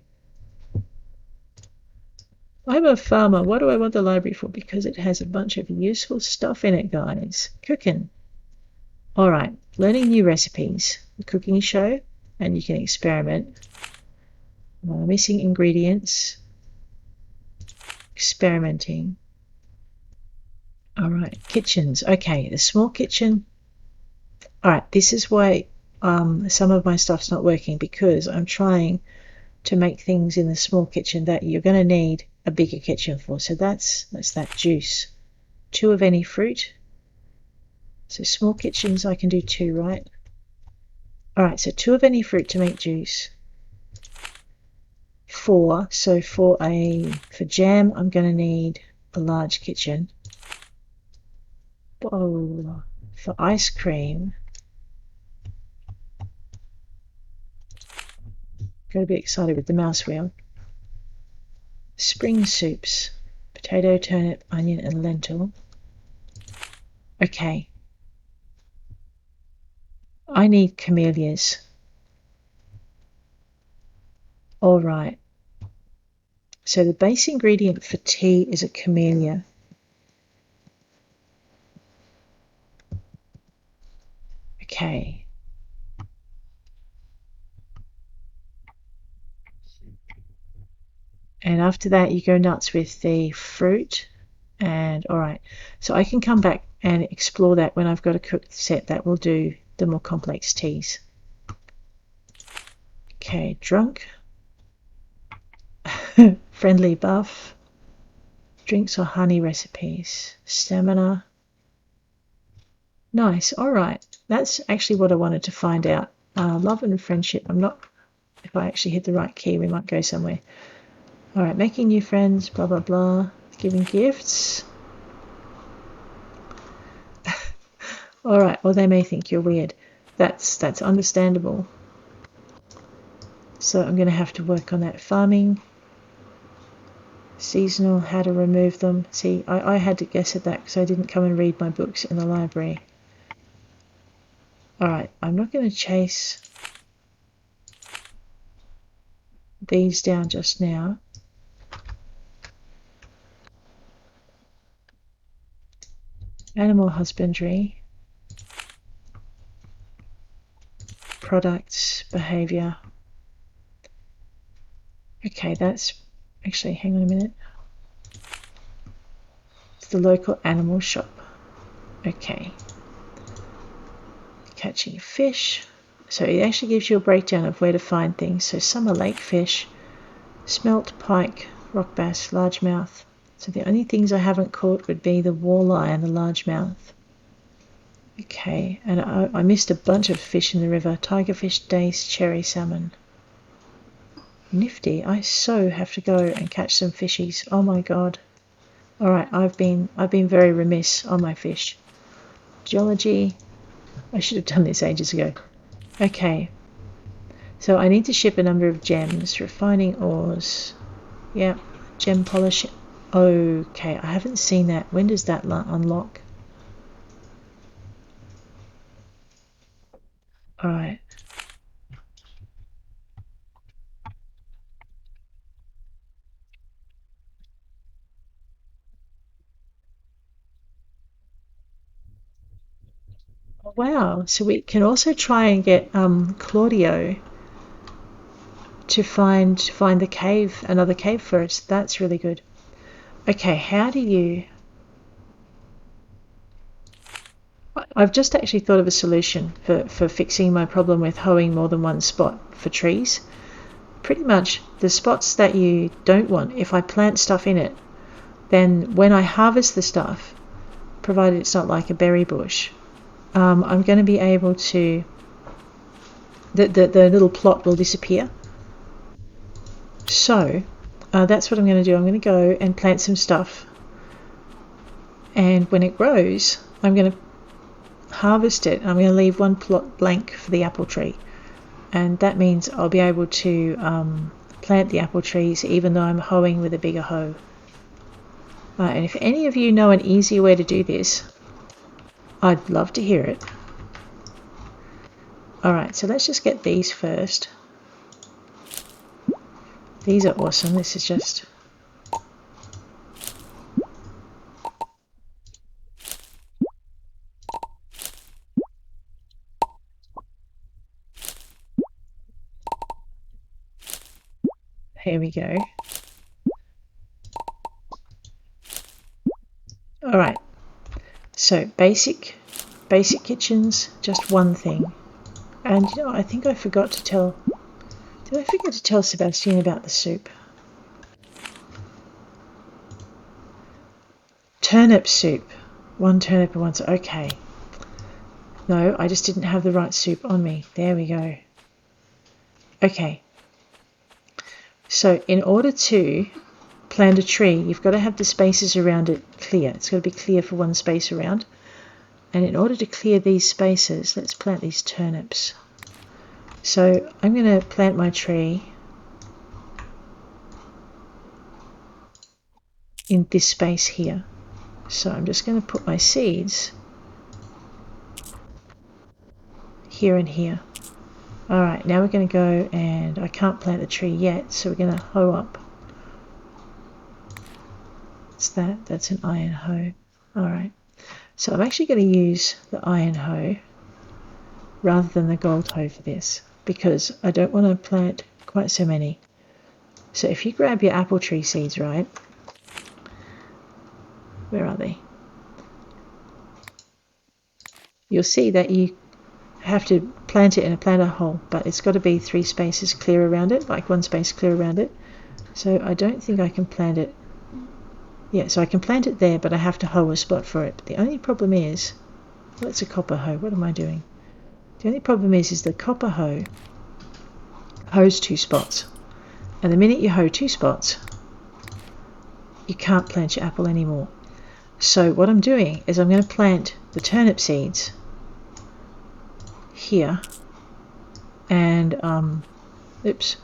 I'm a farmer. What do I want the library for? Because it has a bunch of useful stuff in it, guys. Cooking. All right, learning new recipes. The cooking show, and you can experiment. Missing ingredients. Experimenting. All right, kitchens. Okay, the small kitchen. All right, this is why some of my stuff's not working, because I'm trying to make things in the small kitchen that you're going to need a bigger kitchen for. So that's that juice. 2 of any fruit. So small kitchens I can do 2, right? All right, so 2 of any fruit to make juice. 4. So for jam, I'm going to need a large kitchen. Oh, for ice cream, got to be excited with the mouse wheel. Spring soups, potato, turnip, onion, and lentil. Okay. I need camellias. All right. So the base ingredient for tea is a camellia. Okay. And after that, you go nuts with the fruit. And all right, so I can come back and explore that when I've got a cooked set that will do the more complex teas. Okay, drunk. Friendly buff. Drinks or honey recipes. Stamina. Nice. All right. That's actually what I wanted to find out. Love and friendship. If I actually hit the right key, we might go somewhere. All right. Making new friends. Blah, blah, blah. Giving gifts. All right. Well, they may think you're weird. That's understandable. So I'm going to have to work on that. Farming. Seasonal. How to remove them. See, I had to guess at that because I didn't come and read my books in the library. All right, I'm not going to chase these down just now. Animal husbandry, products, behavior. Okay, that's actually, hang on a minute. It's the local animal shop. Okay. Catching fish. So it actually gives you a breakdown of where to find things. So summer lake fish, smelt, pike, rock bass, largemouth. So the only things I haven't caught would be the walleye and the largemouth. Okay, and I missed a bunch of fish in the river. Tigerfish, dace, cherry salmon. Nifty. I so have to go and catch some fishies. Oh my god. All right, I've been very remiss on my fish. Geology. I should have done this ages ago. Okay. So I need to ship a number of gems. Refining ores. Yeah. Gem polish. Okay, I haven't seen that. When does that unlock? All right. Wow. So we can also try and get Claudio to find the cave, another cave for us. That's really good. Okay, how do you... I've just actually thought of a solution for fixing my problem with hoeing more than one spot for trees. Pretty much the spots that you don't want, if I plant stuff in it, then when I harvest the stuff, provided it's not like a berry bush, I'm going to be able to... The little plot will disappear. So that's what I'm going to do. I'm going to go and plant some stuff, and when it grows, I'm going to harvest it. I'm going to leave one plot blank for the apple tree, and that means I'll be able to plant the apple trees even though I'm hoeing with a bigger hoe. And if any of you know an easier way to do this, I'd love to hear it. Alright, so let's just get these first. These are awesome. This is just... Here we go. Alright, so basic kitchens, just one thing. And you know, I think I forgot to tell... Did I forget to tell Sebastian about the soup? Turnip soup. One turnip and one... Okay. No, I just didn't have the right soup on me. There we go. Okay. So in order to plant a tree, you've got to have the spaces around it clear. It's got to be clear for one space around. And in order to clear these spaces, let's plant these turnips. So I'm going to plant my tree in this space here. So I'm just going to put my seeds here and here. Alright, now we're going to go, and I can't plant the tree yet, so we're going to hoe up. What's that? That's an iron hoe. Alright, so I'm actually going to use the iron hoe rather than the gold hoe for this, because I don't want to plant quite so many. So if you grab your apple tree seeds, right, where are they? You'll see that you have to plant it in a planter hole, but it's got to be 3 spaces clear around it, like 1 space clear around it. So I don't think I can plant it. Yeah, so I can plant it there, but I have to hoe a spot for it. But the only problem is, well, it's a copper hoe. What am I doing? The only problem is the copper hoe hoes 2 spots. And the minute you hoe 2 spots, you can't plant your apple anymore. So what I'm doing is I'm going to plant the turnip seeds here, and oops,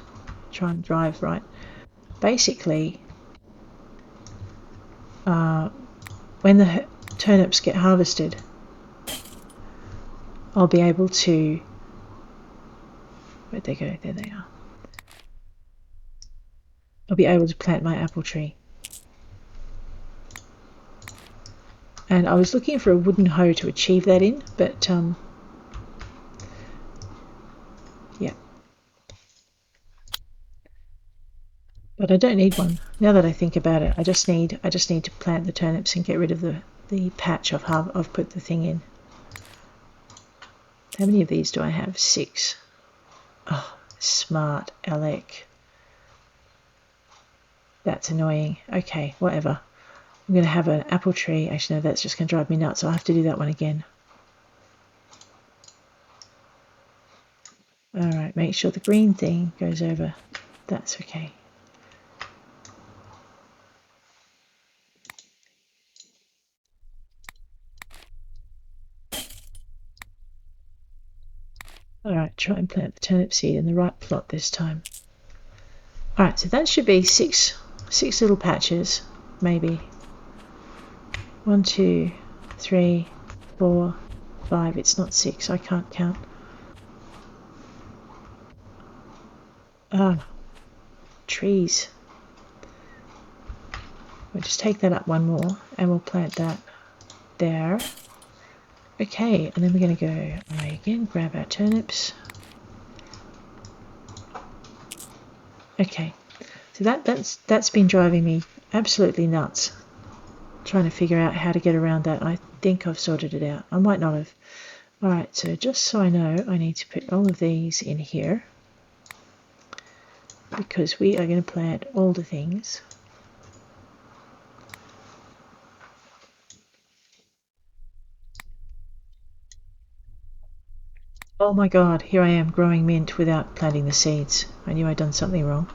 try and drive right. Basically, when the turnips get harvested, I'll be able to... Where'd they go? There they are. I'll be able to plant my apple tree. And I was looking for a wooden hoe to achieve that in, but yeah. But I don't need one. Now that I think about it, I just need to plant the turnips and get rid of the patch I've put the thing in. How many of these do I have? 6. Oh, smart Alec. That's annoying. Okay, whatever. I'm going to have an apple tree. Actually, no, that's just going to drive me nuts. I'll have to do that one again. Alright, make sure the green thing goes over. That's okay. Alright, try and plant the turnip seed in the right plot this time. Alright, so that should be six little patches, maybe. 1, 2, 3, 4, 5. It's not 6, I can't count. Ah, trees. We'll just take that up one more and we'll plant that there. Okay, and then we're going to go away again, grab our turnips. Okay, so that's been driving me absolutely nuts, trying to figure out how to get around that. I think I've sorted it out. I might not have. Alright, so just so I know, I need to put all of these in here, because we are going to plant all the things. Oh my god, here I am growing mint without planting the seeds. I knew I'd done something wrong.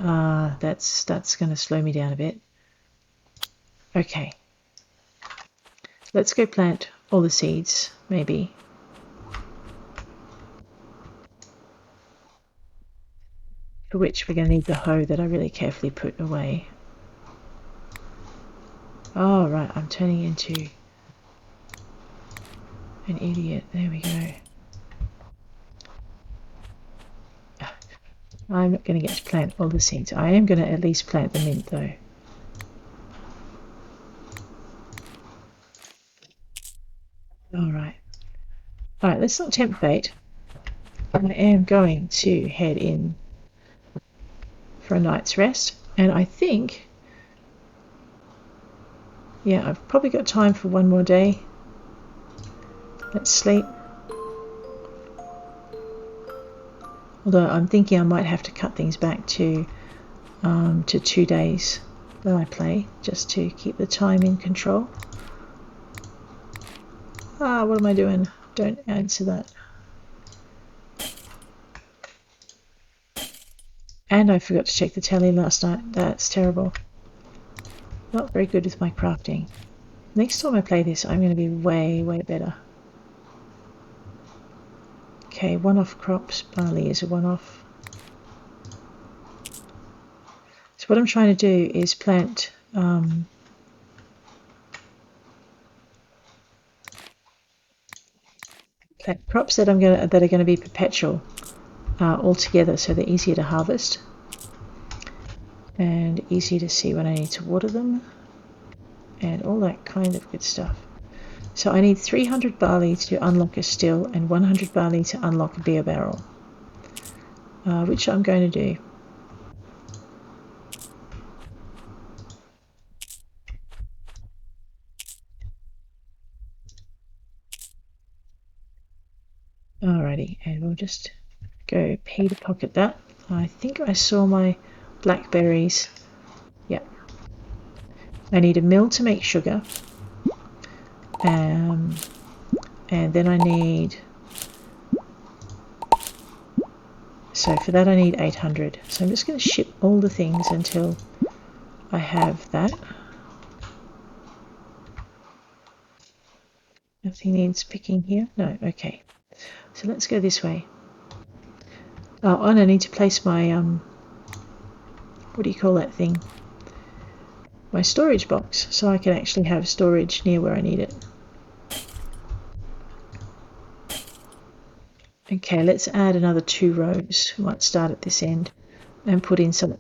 That's going to slow me down a bit. Okay. Let's go plant all the seeds, maybe. for which we're going to need the hoe that I really carefully put away. Oh, right, I'm turning into an idiot. There we go. I'm not going to get to plant all the seeds. I am going to at least plant the mint, though. Alright. Alright, let's not tempt fate. I am going to head in for a night's rest. And I think... yeah, I've probably got time for one more day. Let's sleep. Although I'm thinking I might have to cut things back to 2 days that I play, just to keep the time in control. Ah, what am I doing? Don't answer that. And I forgot to check the tally last night. That's terrible. Not very good with my crafting. Next time I play this, I'm going to be way, way better. Okay, one-off crops. Barley is a one-off. So what I'm trying to do is plant crops that are going to be perpetual altogether, so they're easier to harvest and easier to see when I need to water them and all that kind of good stuff. So I need 300 barley to unlock a still and 100 barley to unlock a beer barrel, which I'm going to do. Alrighty, and we'll just go pay to pocket that. I think I saw my blackberries. Yeah. I need a mill to make sugar. And then I need... so for that I need 800. So I'm just going to ship all the things until I have that. Nothing needs picking here. No, okay. So let's go this way. Oh, and I need to place my, what do you call that thing? My storage box, so I can actually have storage near where I need it. Okay, let's add another 2 rows. We might start at this end and put in some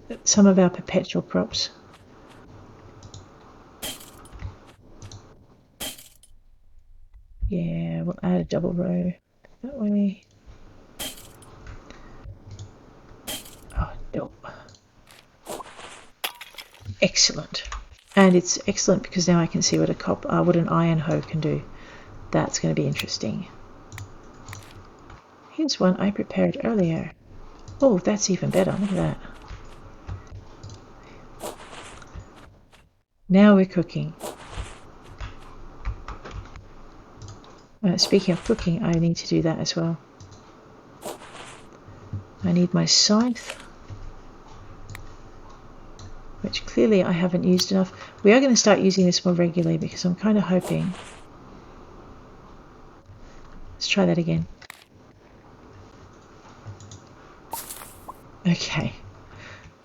of our perpetual crops. Yeah, we'll add a double row that way. Oh, no. Excellent. And it's excellent because now I can see what what an iron hoe can do. That's going to be interesting. Here's one I prepared earlier. Oh, that's even better. Look at that. Now we're cooking. Speaking of cooking, I need to do that as well. I need my scythe, which clearly I haven't used enough. We are going to start using this more regularly because I'm kind of hoping. Let's try that again. Okay.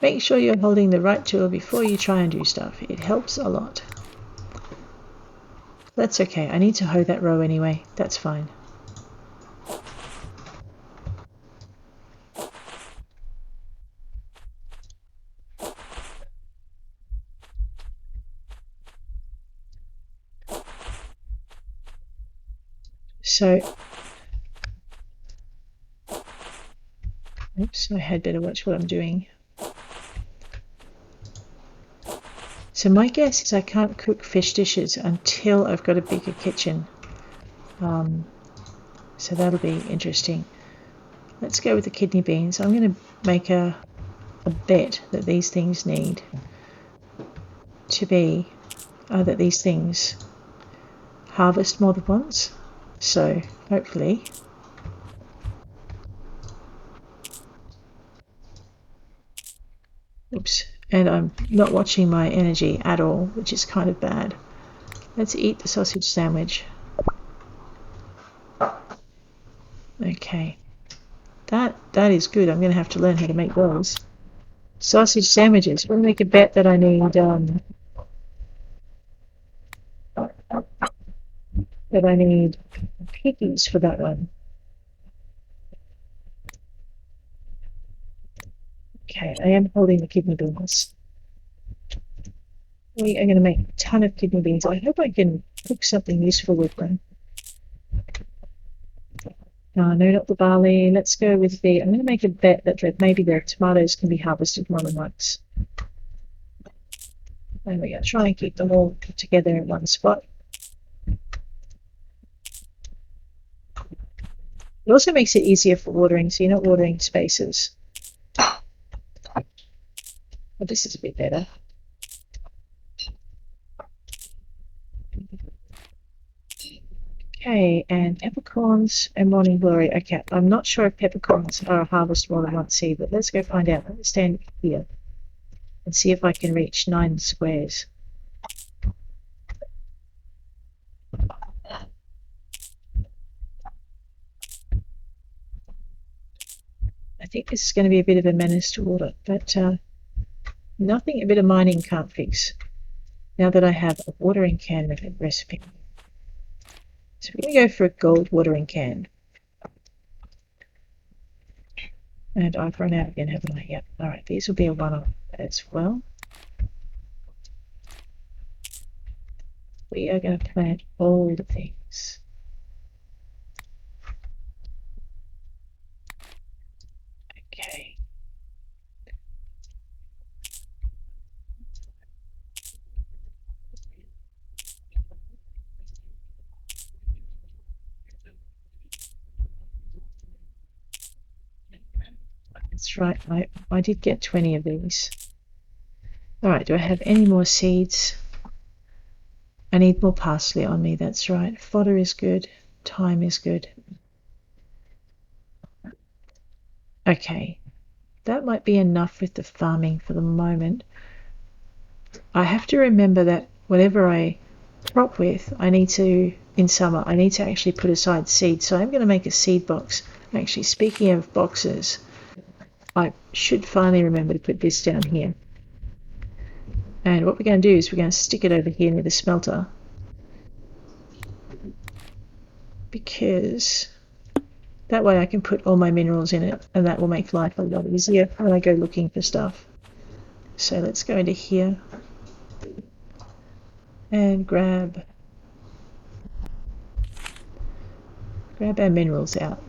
Make sure you're holding the right tool before you try and do stuff. It helps a lot. That's okay. I need to hoe that row anyway. That's fine. So, oops, I had better watch what I'm doing. So my guess is I can't cook fish dishes until I've got a bigger kitchen. So that'll be interesting. Let's go with the kidney beans. I'm going to make a bet that these things need to be, that these things harvest more than once. So hopefully oops, and I'm not watching my energy at all, which is kind of bad. Let's eat the sausage sandwich. Okay, that is good. I'm going to have to learn how to make those. Sausage sandwiches. We'll make a bet that I need piggies for that one. Okay, I am holding the kidney beans. We are going to make a ton of kidney beans. I hope I can cook something useful with them. No, not the barley. Let's go with the... I'm going to make a bet that maybe the tomatoes can be harvested more than once. And we're going to try and keep them all together in one spot. It also makes it easier for watering, so you're not watering spaces. Well, this is a bit better. Okay, and peppercorns and morning glory. Okay, I'm not sure if peppercorns are harvested more than once seed, but let's go find out. Let me stand here and see if I can reach 9 squares. I think this is going to be a bit of a menace to water, but nothing a bit of mining can't fix. Now that I have a watering can recipe. So we're going to go for a gold watering can. And I've run out again, haven't I? Yep. Alright, these will be a one-off as well. We are going to plant all the things. Okay. That's right, I did get 20 of these. Alright, do I have any more seeds? I need more parsley on me, that's right. Fodder is good, thyme is good. Okay, that might be enough with the farming for the moment. I have to remember that whatever I crop with, in summer, I need to actually put aside seeds. So I'm going to make a seed box. Actually, speaking of boxes, I should finally remember to put this down here. And what we're going to do is we're going to stick it over here near the smelter. Because that way I can put all my minerals in it, and that will make life a lot easier when I go looking for stuff. So let's go into here and grab our minerals out.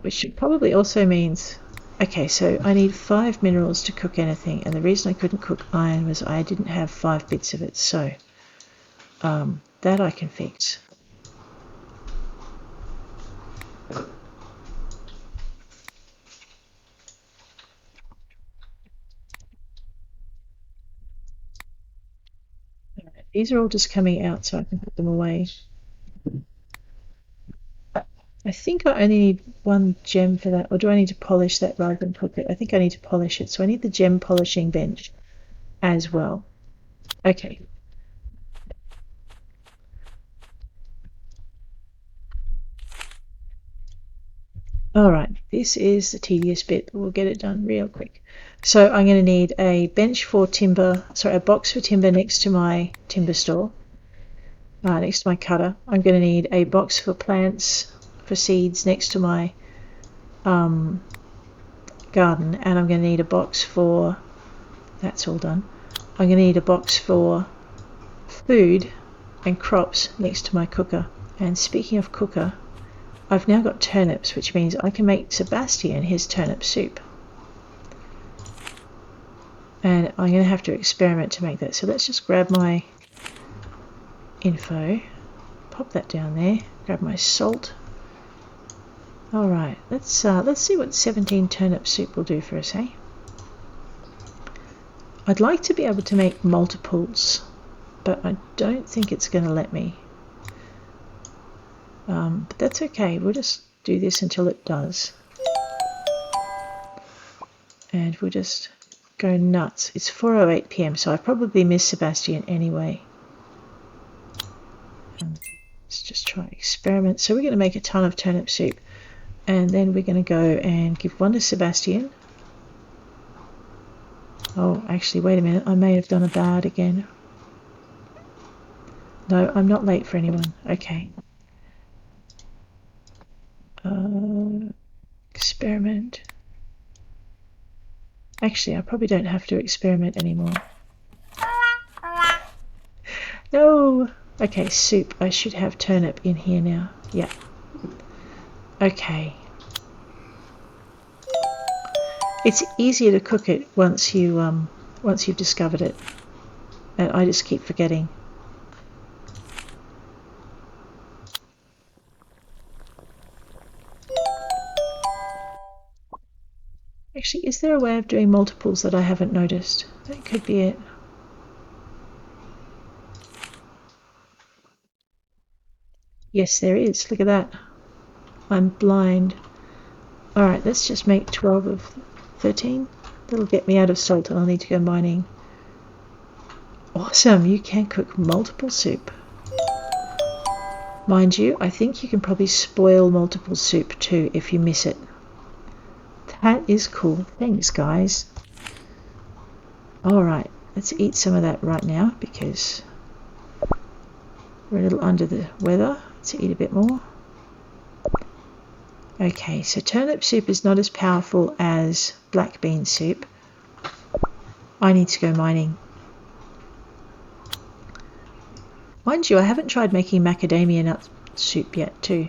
Which probably also means, okay, so I need 5 minerals to cook anything, and the reason I couldn't cook iron was I didn't have 5 bits of it, so that I can fix. Alright, these are all just coming out so I can put them away. I think I only need 1 gem for that, or do I need to polish that rather than cook it? I think I need to polish it, so I need the gem polishing bench as well. Okay. Alright, this is the tedious bit, but we'll get it done real quick. So I'm going to need a bench for timber, sorry, a box for timber next to my timber store, next to my cutter. I'm going to need a box for plants, for seeds next to my garden, and I'm going to need a box for, that's all done. I'm going to need a box for food and crops next to my cooker. And speaking of cooker, I've now got turnips, which means I can make Sebastian his turnip soup. And I'm going to have to experiment to make that. So let's just grab my info, pop that down there, grab my salt. Alright, let's see what 17 turnip soup will do for us, eh? I'd like to be able to make multiples, but I don't think it's going to let me. But that's okay, we'll just do this until it does. And we'll just go nuts. It's 4:08 PM, so I probably missed Sebastian anyway. Let's just try experiment. So we're going to make a ton of turnip soup, and then we're going to go and give 1 to Sebastian, Oh, actually, wait a minute. I may have done a bad again. No, I'm not late for anyone. Okay. Experiment. Actually, I probably don't have to experiment anymore. No! Okay, soup. I should have turnip in here now. Yeah. Okay. It's easier to cook it once you've discovered it. And I just keep forgetting. Actually, is there a way of doing multiples that I haven't noticed? That could be it. Yes, there is. Look at that. I'm blind. Alright, let's just make 12 of 13. That'll get me out of salt and I'll need to go mining. Awesome, you can cook multiple soup. Mind you, I think you can probably spoil multiple soup too if you miss it. That is cool. Thanks, guys. Alright, let's eat some of that right now because we're a little under the weather. Let's eat a bit more. Okay, so turnip soup is not as powerful as black bean soup. I need to go mining. Mind you, I haven't tried making macadamia nut soup yet too.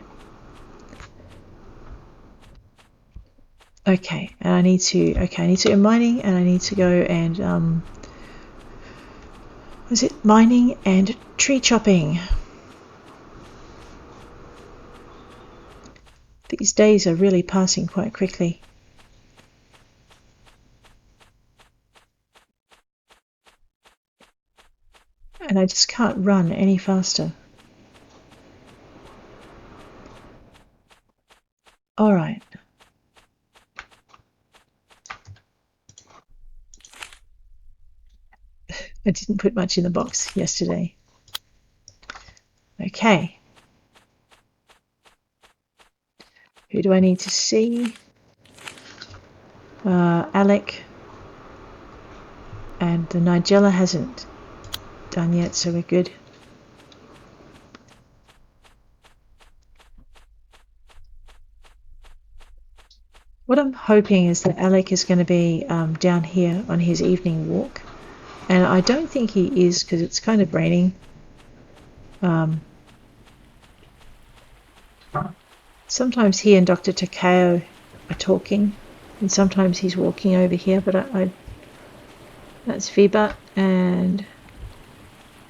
Okay, and I need to go mining and I need to go and mining and tree chopping. These days are really passing quite quickly. And I just can't run any faster. Alright. I didn't put much in the box yesterday. Okay. Who do I need to see? Alec. And the Nigella hasn't done yet, so we're good. What I'm hoping is that Alec is going to be down here on his evening walk. And I don't think he is because it's kind of raining. Sometimes he and Dr. Takeo are talking, and sometimes he's walking over here, but that's Fiba and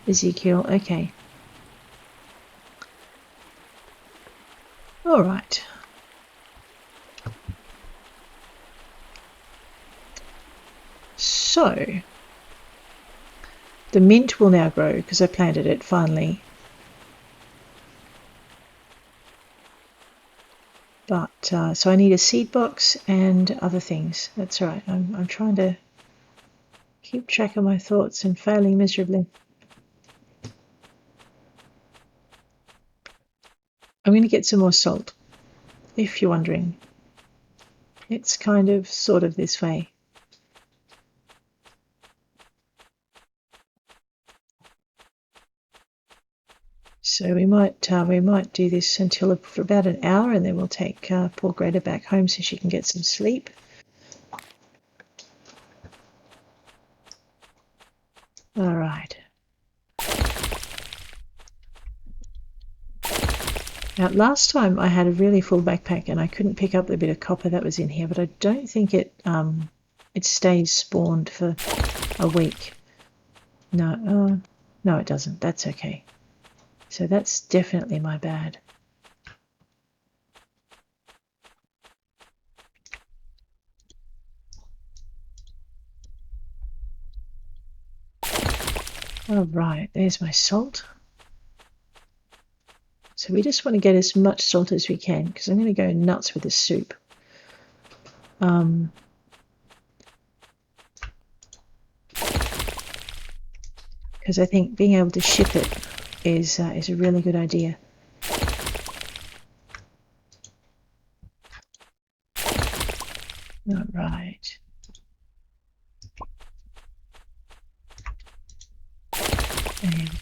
Ezekiel. Okay. All right. So the mint will now grow because I planted it finally. But so I need a seed box and other things. That's all right. I'm trying to keep track of my thoughts and failing miserably. I'm going to get some more salt, if you're wondering. It's kind of sort of this way. So we might do this until for about an hour, and then we'll take poor Greta back home so she can get some sleep. All right. Now, last time I had a really full backpack and I couldn't pick up the bit of copper that was in here, but I don't think it stays spawned for a week. No, no, it doesn't. That's okay. So that's definitely my bad. All right, there's my salt. So we just want to get as much salt as we can because I'm going to go nuts with this soup. Because I think being able to ship it is a really good idea. All right.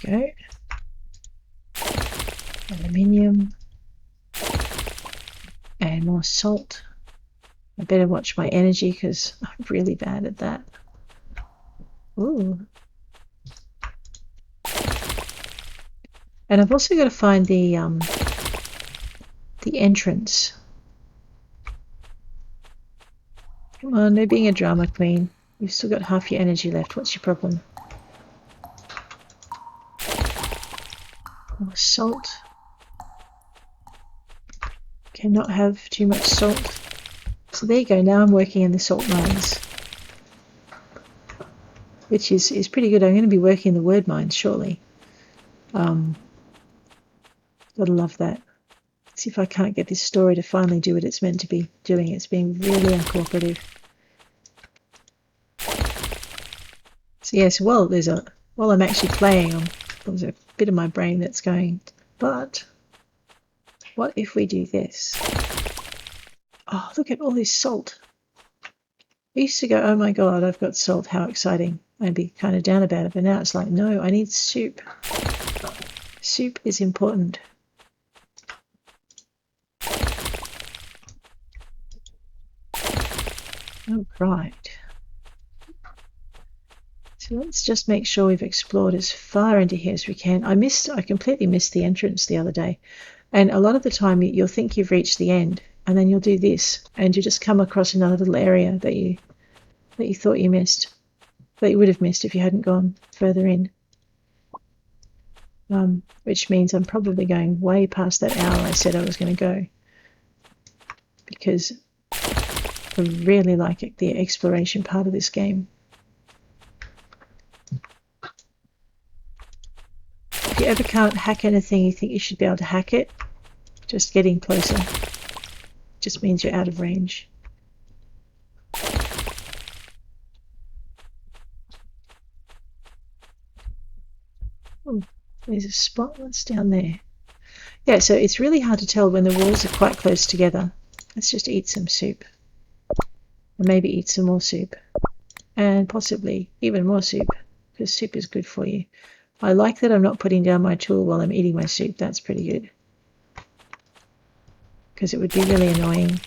go. Aluminium. And more salt. I better watch my energy because I'm really bad at that. Ooh. And I've also got to find the entrance. Come on, no being a drama queen. You've still got half your energy left. What's your problem? More salt. Cannot have too much salt. So there you go. Now I'm working in the salt mines, which is pretty good. I'm going to be working in the word mines shortly. Gotta love that. See if I can't get this story to finally do what it's meant to be doing. It's being really uncooperative. So yes, while I'm actually playing, there's a bit of my brain that's going, but what if we do this? Oh, look at all this salt. I used to go, oh my god, I've got salt, how exciting. I'd be kind of down about it, but now it's like, no, I need soup. Soup is important. Oh, right. So let's just make sure we've explored as far into here as we can. I completely missed the entrance the other day. And a lot of the time you'll think you've reached the end, and then you'll do this, and you just come across another little area that you thought you missed, that you would have missed if you hadn't gone further in. Which means I'm probably going way past that hour I said I was going to go, because I really like the exploration part of this game. If you ever can't hack anything, you think you should be able to hack it, just getting closer just means you're out of range. Oh, there's a spot. What's down there? Yeah, so it's really hard to tell when the walls are quite close together. Let's just eat some soup. Or maybe eat some more soup. And possibly even more soup, because soup is good for you. I like that I'm not putting down my tool while I'm eating my soup. That's pretty good. Because it would be really annoying.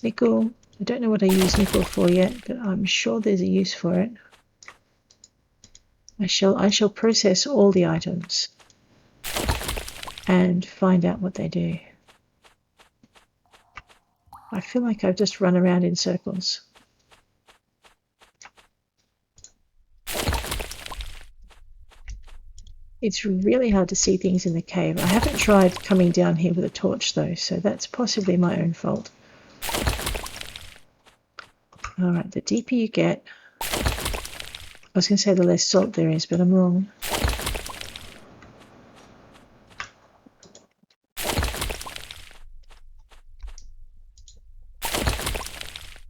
Nickel. I don't know what I use nickel for yet, but I'm sure there's a use for it. I shall process all the items and find out what they do. I feel like I've just run around in circles. It's really hard to see things in the cave. I haven't tried coming down here with a torch though, so that's possibly my own fault. Alright, the deeper you get, I was going to say the less salt there is, but I'm wrong.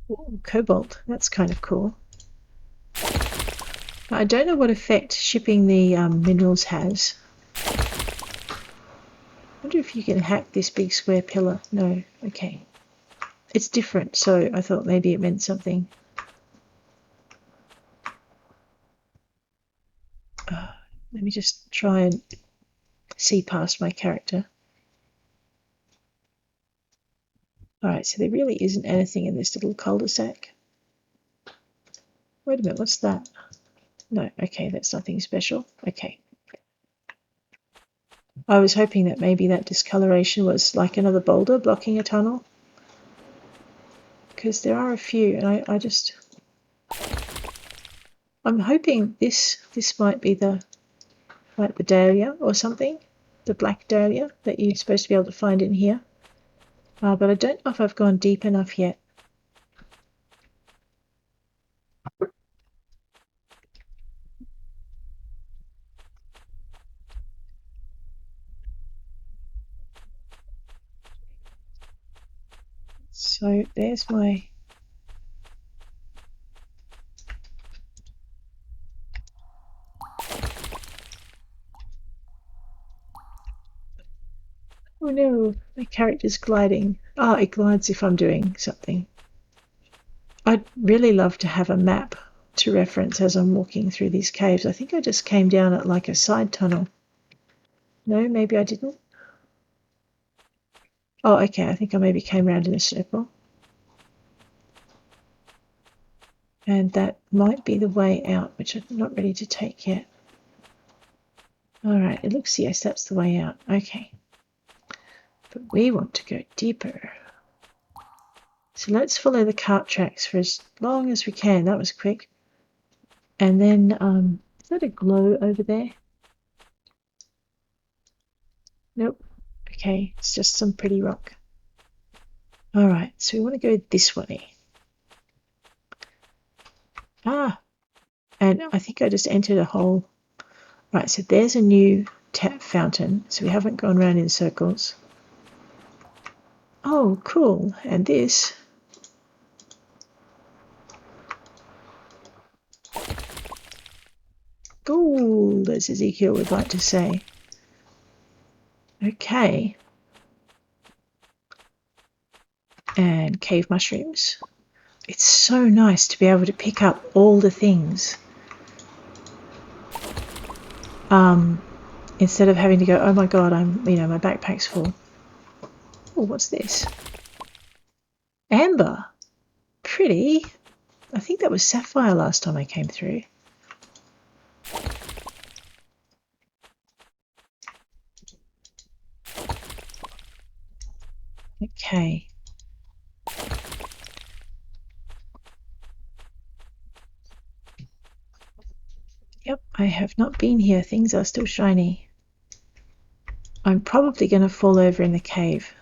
Ooh, cobalt, that's kind of cool. I don't know what effect shipping the minerals has. I wonder if you can hack this big square pillar. No, okay. It's different, so I thought maybe it meant something. Let me just try and see past my character. Alright, so there really isn't anything in this little cul-de-sac. Wait a minute, what's that? No, okay, that's nothing special. Okay. I was hoping that maybe that discoloration was like another boulder blocking a tunnel. Because there are a few, and I'm hoping this might be the dahlia or something, the black dahlia that you're supposed to be able to find in here. But I don't know if I've gone deep enough yet. So there's my... Oh no, my character's gliding. Ah, it glides if I'm doing something. I'd really love to have a map to reference as I'm walking through these caves. I think I just came down at like a side tunnel. No, maybe I didn't. Oh, okay, I think I maybe came round in a circle. And that might be the way out, which I'm not ready to take yet. Alright, it looks, yes, that's the way out. Okay. But we want to go deeper. So let's follow the cart tracks for as long as we can. That was quick. And then, is that a glow over there? Nope. Okay, it's just some pretty rock. Alright, so we want to go this way. Ah! And I think I just entered a hole. Right, so there's a new tap fountain. So we haven't gone around in circles. Oh, cool. And this. Gold, as Ezekiel would like to say. Okay. And cave mushrooms. It's so nice to be able to pick up all the things. Instead of having to go, oh my god, my backpack's full. Oh, what's this? Amber. Pretty. I think that was sapphire last time I came through. Okay. Yep, I have not been here. Things are still shiny. I'm probably going to fall over in the cave,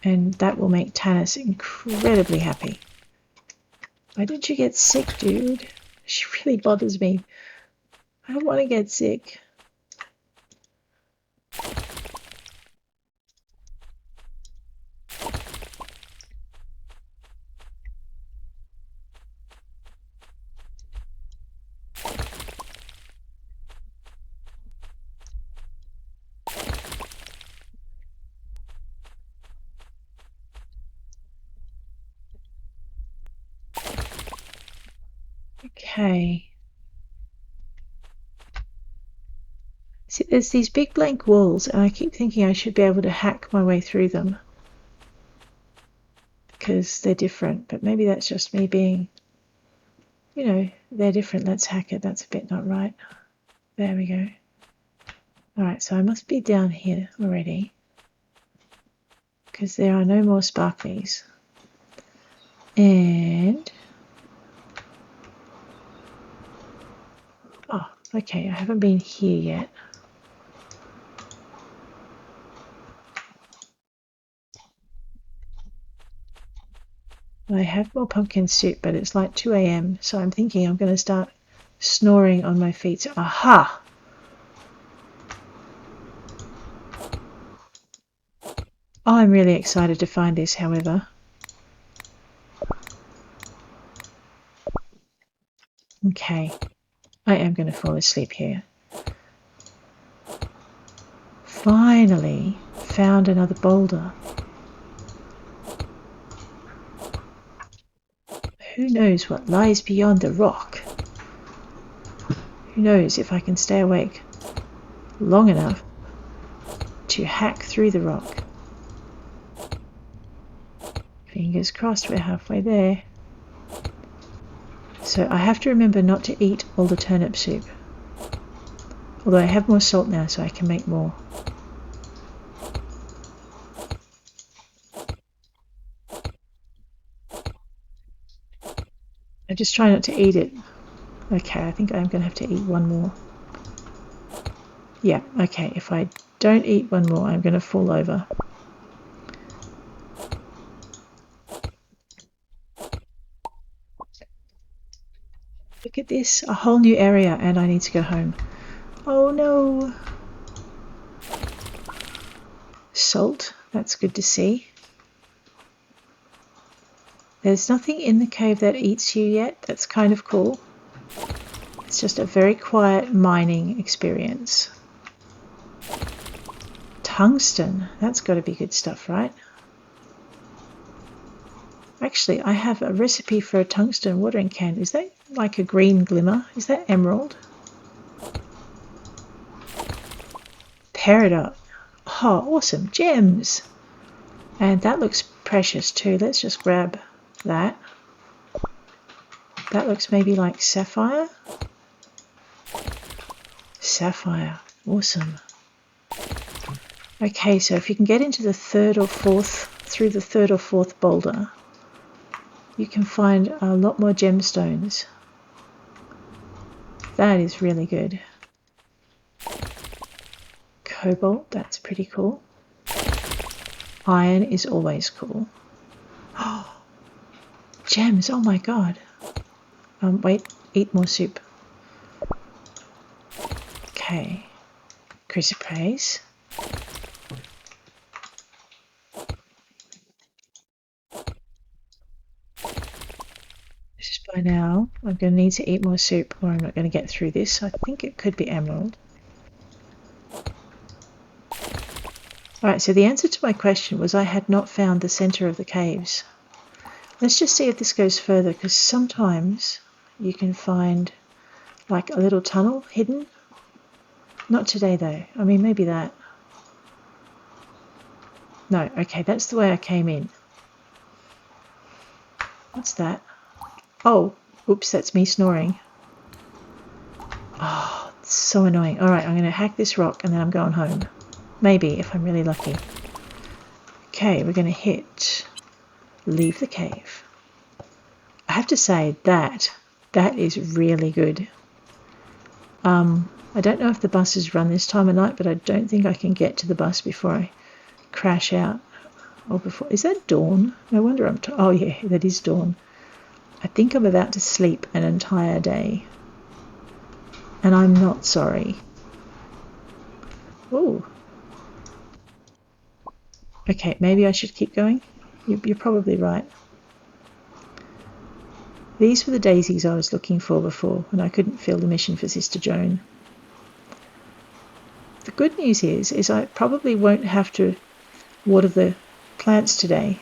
and that will make Tanis incredibly happy. Why didn't you get sick, dude? She really bothers me. I don't want to get sick. Okay. See, there's these big blank walls, and I keep thinking I should be able to hack my way through them. Because they're different, but maybe that's just me being, they're different, let's hack it. That's a bit not right. There we go. Alright, so I must be down here already. Because there are no more sparklies. And... oh, okay, I haven't been here yet. I have more pumpkin soup, but it's like 2 a.m, so I'm thinking I'm going to start snoring on my feet. Aha! I'm really excited to find this, however. Okay, I am going to fall asleep here. Finally found another boulder. Who knows what lies beyond the rock? Who knows if I can stay awake long enough to hack through the rock? Fingers crossed we're halfway there. So I have to remember not to eat all the turnip soup. Although I have more salt now, so I can make more. I just try not to eat it. Okay, I think I'm going to have to eat one more. Yeah, okay, if I don't eat one more, I'm going to fall over. Look at this, a whole new area, and I need to go home. Oh no! Salt, that's good to see. There's nothing in the cave that eats you yet. That's kind of cool. It's just a very quiet mining experience. Tungsten. That's got to be good stuff, right? Actually, I have a recipe for a tungsten watering can. Is that like a green glimmer. Is that emerald? Peridot. Oh, awesome. Gems. And that looks precious too. Let's just grab that. That looks maybe like sapphire. Sapphire. Awesome. Okay, so if you can get into the third or fourth, through the third or fourth boulder, you can find a lot more gemstones. That is really good. Cobalt, that's pretty cool. Iron is always cool. Oh, gems, oh my god. Wait, eat more soup. Okay. Chrysoprase. Just by now, I'm going to need to eat more soup or I'm not going to get through this. I think it could be emerald. Alright, so the answer to my question was I had not found the centre of the caves. Let's just see if this goes further, because sometimes you can find like a little tunnel hidden. Not today though. I mean, maybe that. No, okay, that's the way I came in. What's that? Oh, oops, that's me snoring. Oh, it's so annoying. Alright, I'm going to hack this rock and then I'm going home. Maybe, if I'm really lucky. Okay, we're going to hit leave the cave. I have to say that is really good. I don't know if the buses run this time of night, but I don't think I can get to the bus before I crash out. Or before, is that dawn? No wonder I'm oh yeah, that is dawn. I think I'm about to sleep an entire day. And I'm not sorry. Oh. Okay, maybe I should keep going. You're probably right. These were the daisies I was looking for before when I couldn't fill the mission for Sister Joan. The good news is I probably won't have to water the plants today.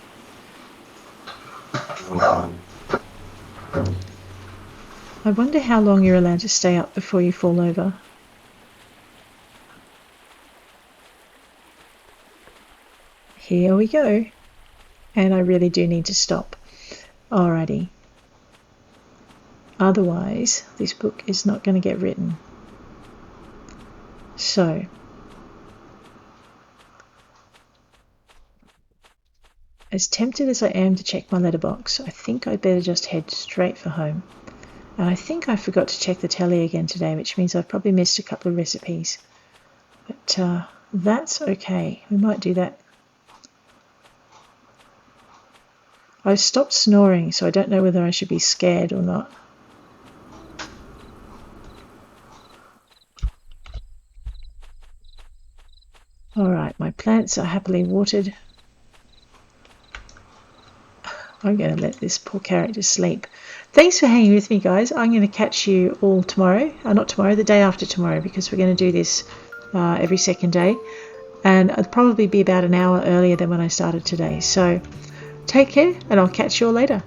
I wonder how long you're allowed to stay up before you fall over. Here we go. And I really do need to stop. Alrighty. Otherwise, this book is not going to get written. So, as tempted as I am to check my letterbox, I think I'd better just head straight for home. And I think I forgot to check the telly again today, which means I've probably missed a couple of recipes. But that's okay. We might do that. I've stopped snoring, so I don't know whether I should be scared or not. Alright, my plants are happily watered. I'm going to let this poor character sleep. Thanks for hanging with me, guys. I'm going to catch you all tomorrow. Not tomorrow, the day after tomorrow, because we're going to do this every second day. And it'll probably be about an hour earlier than when I started today. So take care, and I'll catch you all later.